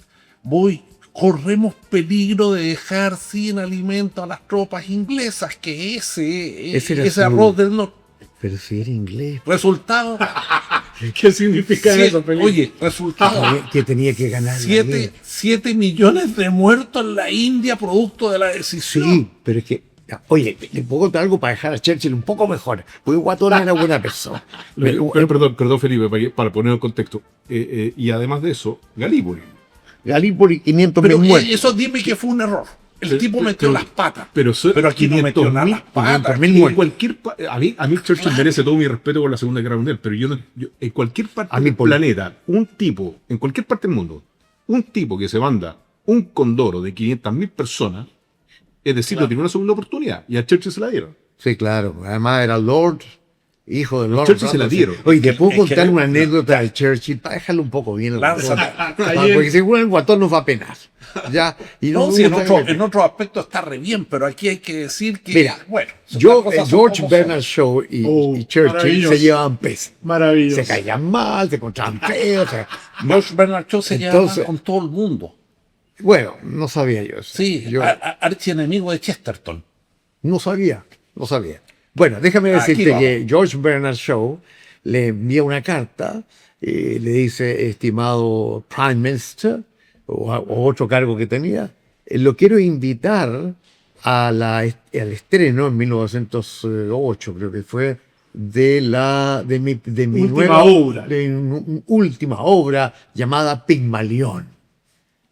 Speaker 2: corremos peligro de dejar sin alimento a las tropas inglesas, que
Speaker 1: Ese era
Speaker 2: ese
Speaker 1: su-
Speaker 2: arroz del norte.
Speaker 1: Pero si era inglés.
Speaker 2: Resultado,
Speaker 3: ¿Qué significa eso, Felipe?
Speaker 2: oye, resultado,
Speaker 1: Que tenía que ganar. la guerra.
Speaker 2: 7 millones de muertos en la India producto de la decisión.
Speaker 1: Sí, pero es que. Oye, le puedo contar algo para dejar a Churchill un poco mejor. Porque Guatón era buena persona. Pero,
Speaker 4: Perdón, Felipe, para poner en contexto. Y además de eso, Galípoli.
Speaker 1: Galípoli, 500
Speaker 2: Pero
Speaker 1: mil muertos.
Speaker 2: eso dime que fue un error. El tipo metió las patas.
Speaker 4: Pero
Speaker 2: aquí no metió nada las patas.
Speaker 1: 500.000
Speaker 4: En
Speaker 1: muertos.
Speaker 4: cualquier a mí Churchill merece todo mi respeto por la Segunda Guerra Mundial, pero en cualquier parte
Speaker 1: A mí
Speaker 4: del
Speaker 1: por-
Speaker 4: planeta, en cualquier parte del mundo, un tipo que se manda un condoro de 500.000 personas, es decir, no tiene una segunda oportunidad, y a Churchill se la dieron.
Speaker 1: Sí, claro. Además era Lord, hijo de Lord.
Speaker 4: Churchill se la dieron.
Speaker 1: Oye, te puedo
Speaker 2: Es que-
Speaker 1: contar una anécdota de Churchill para dejarlo un poco bien.
Speaker 2: Lánzala.
Speaker 1: Porque seguro el Guatón nos va a penar. Ya. Y
Speaker 2: No,
Speaker 1: me
Speaker 2: si
Speaker 1: gusta que-
Speaker 2: en otro aspecto está re bien, pero aquí hay que decir que,
Speaker 1: Mira,
Speaker 2: bueno,
Speaker 1: yo,
Speaker 2: las cosas son
Speaker 1: George
Speaker 2: como
Speaker 1: Bernard Shaw y Churchill
Speaker 3: maravilloso.
Speaker 1: se llevaban pésimo.
Speaker 3: Maravilloso.
Speaker 1: Se caían mal, se encontraban feos.
Speaker 2: son. George Bernard Shaw se llevaba
Speaker 1: Entonces-
Speaker 2: con todo el mundo.
Speaker 1: Bueno, no sabía yo eso.
Speaker 2: Sí,
Speaker 1: Yo
Speaker 2: archienemigo de Chesterton.
Speaker 1: no sabía. Bueno, déjame
Speaker 2: Aquí
Speaker 1: decirte
Speaker 2: vamos.
Speaker 1: que George Bernard Shaw le envía una carta, le dice, estimado Prime Minister, o otro cargo que tenía, lo quiero invitar al estreno en 1908, creo que fue, de mi
Speaker 3: Última
Speaker 1: nueva
Speaker 3: obra.
Speaker 1: de mi última obra llamada Pigmalión.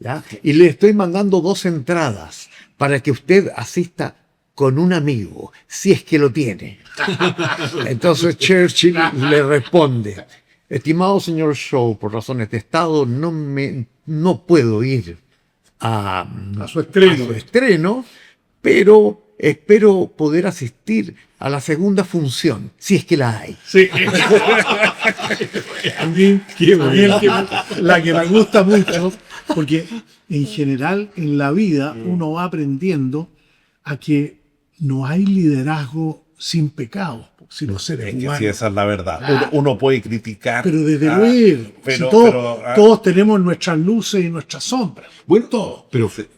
Speaker 1: ¿Ya? Y le estoy mandando 2 entradas para que usted asista con un amigo, si es que lo tiene. Entonces Churchill le responde, estimado señor Shaw, por razones de Estado no puedo ir a
Speaker 3: su estreno.
Speaker 1: pero espero poder asistir a la segunda función, si es que la hay.
Speaker 3: Sí. A mí la que me gusta mucho, porque en general en la vida uno va aprendiendo a que no hay liderazgo sin pecado, sin los seres
Speaker 2: Es que
Speaker 3: humanos.
Speaker 2: sí, esa es la verdad. Uno puede criticar.
Speaker 3: Pero desde
Speaker 2: ah,
Speaker 3: luego,
Speaker 2: pero-
Speaker 3: si todos,
Speaker 2: pero, ah,
Speaker 3: todos tenemos nuestras luces y nuestras sombras.
Speaker 4: Bueno, todo.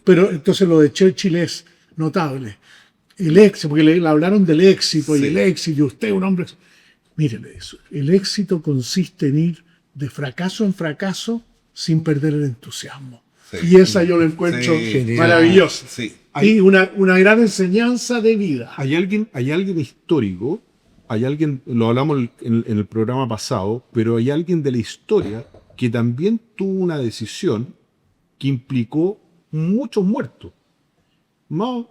Speaker 3: Pero entonces lo de Churchill es notable. El éxito, porque le hablaron del éxito y
Speaker 2: Sí.
Speaker 3: el éxito, y usted es un hombre. Miren eso. El éxito consiste en ir de fracaso en fracaso sin perder el entusiasmo.
Speaker 2: Sí.
Speaker 3: Y esa yo la encuentro
Speaker 2: Sí.
Speaker 3: maravillosa.
Speaker 2: Sí.
Speaker 3: Y una gran enseñanza de vida.
Speaker 4: Hay alguien histórico, lo hablamos en el programa pasado, pero hay alguien de la historia que también tuvo una decisión que implicó muchos muertos. Mao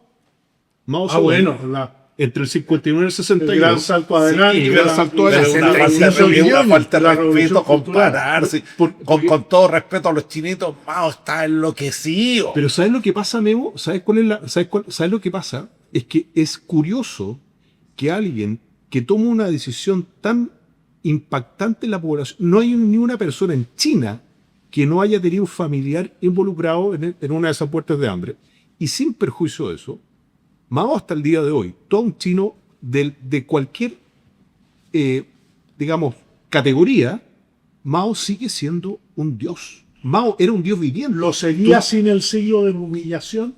Speaker 4: Zedong, entre el 59 y el 61.
Speaker 3: El gran salto adelante.
Speaker 4: Sí, el gran salto
Speaker 2: Pero
Speaker 4: adelante.
Speaker 2: una falta
Speaker 1: 65
Speaker 2: de- una
Speaker 1: millones.
Speaker 2: falta de
Speaker 3: La
Speaker 2: respeto
Speaker 3: revolución cultural.
Speaker 2: compararse. Con todo respeto a los chinitos, Mao está enloquecido.
Speaker 4: Pero ¿sabes lo que pasa, Memo? ¿Sabes lo que pasa? Es que es curioso que alguien que toma una decisión tan impactante en la población, no hay ni una persona en China que no haya tenido un familiar involucrado en una de esas puertas de hambre. Y sin perjuicio de eso, Mao hasta el día de hoy, todo un chino de cualquier, digamos, categoría, Mao sigue siendo un dios. Mao era un dios viviente.
Speaker 3: ¿Lo seguía
Speaker 4: Tú-
Speaker 3: sin el siglo de humillación?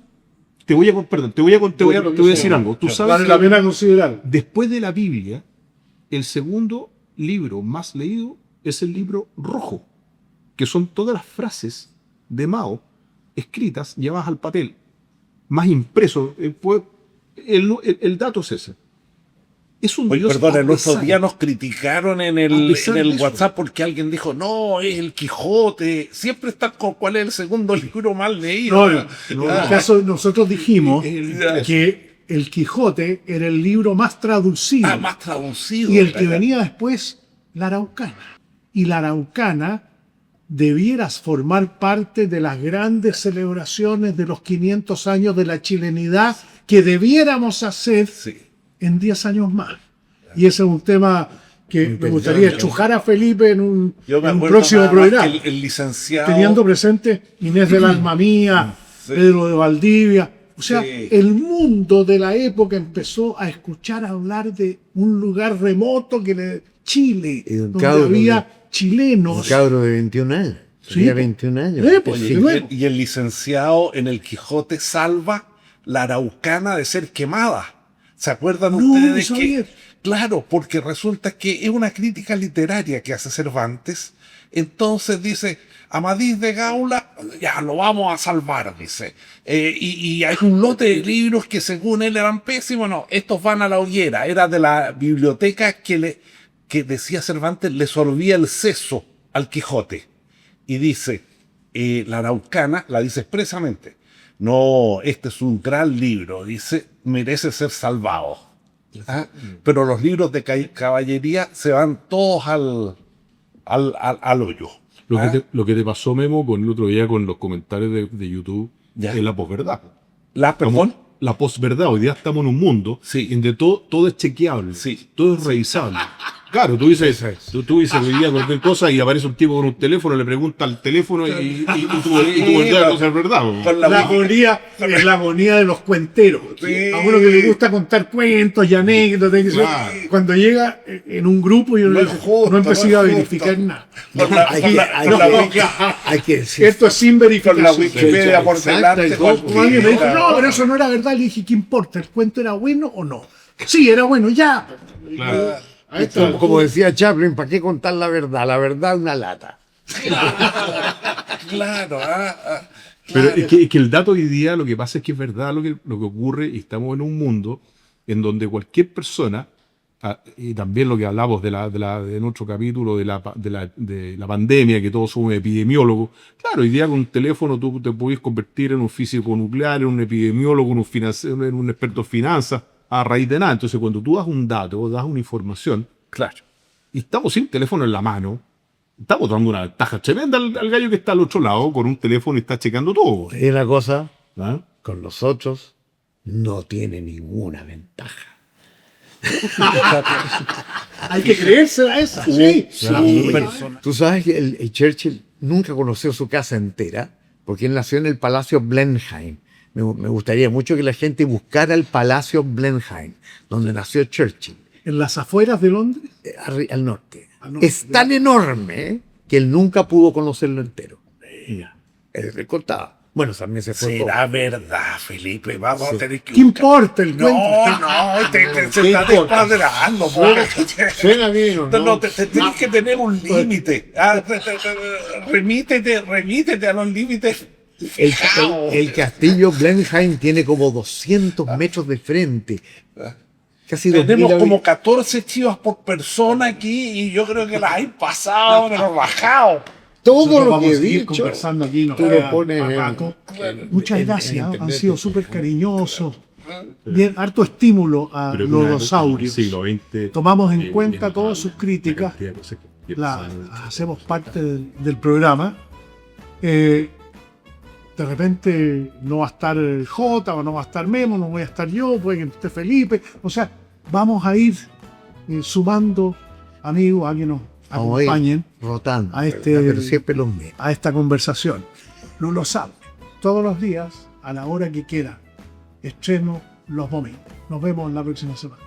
Speaker 4: te voy a decir algo. Tú sabes
Speaker 3: Vale
Speaker 4: que
Speaker 3: la pena considerar.
Speaker 4: después de la Biblia, el segundo libro más leído es el libro rojo, que son todas las frases de Mao escritas, llevadas al papel, más impreso. El dato es ese. Es un
Speaker 2: Oye,
Speaker 4: dios
Speaker 2: perdón, el
Speaker 4: a
Speaker 2: otro
Speaker 4: pesar-
Speaker 2: día nos criticaron en
Speaker 4: a
Speaker 2: el
Speaker 4: pesar de eso.
Speaker 2: WhatsApp porque alguien dijo, no, es el Quijote. Siempre está con cuál es el segundo libro más leído.
Speaker 3: No, en el caso nosotros dijimos
Speaker 4: El-
Speaker 3: que el Quijote era el libro más traducido.
Speaker 2: Más traducido.
Speaker 3: Y el que venía después, la Araucana. Y la Araucana debieras formar parte de las grandes celebraciones de los 500 años de la chilenidad que debiéramos hacer
Speaker 2: Sí.
Speaker 3: en 10 años más. Y ese es un tema que me gustaría chujar a Felipe en un,
Speaker 2: Yo me
Speaker 3: en un
Speaker 2: acuerdo
Speaker 3: próximo
Speaker 2: nada más
Speaker 3: programa.
Speaker 2: que el licenciado...
Speaker 3: Teniendo presente Inés del Alma Mía,
Speaker 2: Sí.
Speaker 3: Pedro de Valdivia. O sea,
Speaker 2: Sí.
Speaker 3: el mundo de la época empezó a escuchar hablar de un lugar remoto Chile,
Speaker 1: Y un
Speaker 3: donde
Speaker 1: cabro
Speaker 3: había
Speaker 1: Un
Speaker 3: chilenos.
Speaker 1: cabro de 21 años.
Speaker 3: Sí,
Speaker 1: Tenía
Speaker 3: pues.
Speaker 1: 21 años.
Speaker 3: Pues,
Speaker 2: Oye,
Speaker 3: de nuevo.
Speaker 2: y el licenciado en el Quijote salva la Araucana de ser quemada. ¿Se acuerdan
Speaker 3: No,
Speaker 2: ustedes
Speaker 3: no
Speaker 2: que?
Speaker 3: sabía.
Speaker 2: Claro, porque resulta que es una crítica literaria que hace Cervantes. Entonces dice, Amadís de Gaula, ya lo vamos a salvar, dice. Y hay un lote de libros que según él eran pésimos. No, estos van a la hoguera. Era de la biblioteca que decía Cervantes, le sorbía el seso al Quijote. Y dice, la Araucana, la dice expresamente, no, este es un gran libro, dice, merece ser salvado. ¿Ah? Pero los libros de caballería se van todos al hoyo. ¿Ah?
Speaker 4: Lo que te pasó, Memo, con el otro día con los comentarios de YouTube,
Speaker 2: Ya.
Speaker 4: es la posverdad.
Speaker 2: Perdón.
Speaker 4: La posverdad. Hoy día estamos en un mundo
Speaker 2: Sí.
Speaker 4: donde todo es chequeable,
Speaker 2: Sí.
Speaker 4: todo es revisable. Claro, tú dices hoy día cualquier cosa y aparece un tipo con un teléfono, le pregunta al teléfono y tu verdad es verdad.
Speaker 2: Con
Speaker 3: La agonía es la agonía de los cuenteros.
Speaker 2: Sí.
Speaker 3: A uno que le gusta contar cuentos y anécdotas.
Speaker 4: Claro.
Speaker 3: Cuando llega en un grupo y uno
Speaker 2: No
Speaker 3: le
Speaker 2: es
Speaker 3: dice,
Speaker 2: justo,
Speaker 3: no he empezado
Speaker 2: no es
Speaker 3: a verificar
Speaker 2: justo.
Speaker 3: nada.
Speaker 1: Hay que decir.
Speaker 3: Esto es sin
Speaker 2: Con la
Speaker 3: verificación.
Speaker 2: Wikipedia por
Speaker 1: Exacto,
Speaker 2: delante.
Speaker 1: y todo.
Speaker 3: Como alguien me dijo, no, pero eso no era verdad. Le dije, ¿qué importa? ¿El cuento era bueno o no? Sí, era bueno, ya.
Speaker 4: Claro.
Speaker 3: Ahí está.
Speaker 1: Como decía Chaplin, ¿para qué contar la verdad? La verdad es una lata.
Speaker 2: Claro.
Speaker 4: Pero es que el dato hoy día lo que pasa es que es verdad lo que ocurre y estamos en un mundo en donde cualquier persona, y también lo que hablamos de nuestro capítulo de la pandemia, que todos somos epidemiólogos, claro, hoy día con un teléfono tú te puedes convertir en un físico nuclear, en un epidemiólogo, en un experto en finanzas, a raíz de nada. Entonces cuando tú das un dato, das una información,
Speaker 2: Claro.
Speaker 4: y estamos sin teléfono en la mano, estamos dando una ventaja tremenda al gallo que está al otro lado con un teléfono y está checando todo.
Speaker 1: Y una cosa,
Speaker 4: ¿Ah?
Speaker 1: con los otros no tiene ninguna ventaja.
Speaker 3: Hay que creerse a esa. Sí, sí.
Speaker 1: Tú sabes que el Churchill nunca conoció su casa entera, porque él nació en el Palacio Blenheim. Me gustaría mucho que la gente buscara el Palacio Blenheim, donde nació Churchill,
Speaker 3: En las afueras de Londres.
Speaker 1: al norte.
Speaker 3: Al norte,
Speaker 1: Es tan enorme que él nunca pudo conocerlo entero. Él contaba. Bueno, también se fue.
Speaker 2: Será verdad, Felipe. Vamos a tener que
Speaker 3: ¿Qué
Speaker 2: buscar.
Speaker 3: importa el cuento?
Speaker 2: Se está descuadrando.
Speaker 1: Suena bien, ¿o no?
Speaker 2: No, te tienes que tener un límite. Remítete a los límites.
Speaker 1: El castillo Blenheim tiene como 200 metros de frente. Casi 2000
Speaker 2: Tenemos
Speaker 1: habi-
Speaker 2: como 14 chivas por persona aquí y yo creo que las hay pasado, pero bajado.
Speaker 1: Todo
Speaker 3: Nosotros
Speaker 1: lo
Speaker 3: vamos
Speaker 1: que
Speaker 3: a
Speaker 1: he
Speaker 3: seguir
Speaker 1: dicho.
Speaker 3: conversando aquí. ¿No?
Speaker 1: tú lo pones en-
Speaker 3: Paco. Muchas gracias. Han
Speaker 1: internet.
Speaker 3: sido súper cariñosos. Bien, harto estímulo a
Speaker 4: Pero
Speaker 3: los
Speaker 4: en
Speaker 3: dinosaurios.
Speaker 4: siglo XX,
Speaker 3: Tomamos en cuenta todas sus críticas.
Speaker 4: cantidad de cosas que
Speaker 3: Las
Speaker 4: pasaron.
Speaker 3: hacemos parte del programa. De repente no va a estar el J o no va a estar Memo, no voy a estar yo, puede que no esté Felipe. O sea, vamos a ir sumando amigos a que nos
Speaker 1: Vamos a ir
Speaker 3: acompañen
Speaker 1: rotando.
Speaker 3: a este-
Speaker 1: ¿verdad? Pero siempre los mismos.
Speaker 3: a esta conversación. No lo saben. Todos los días, a la hora que quieran. Estreno los domingos. Nos vemos la próxima semana.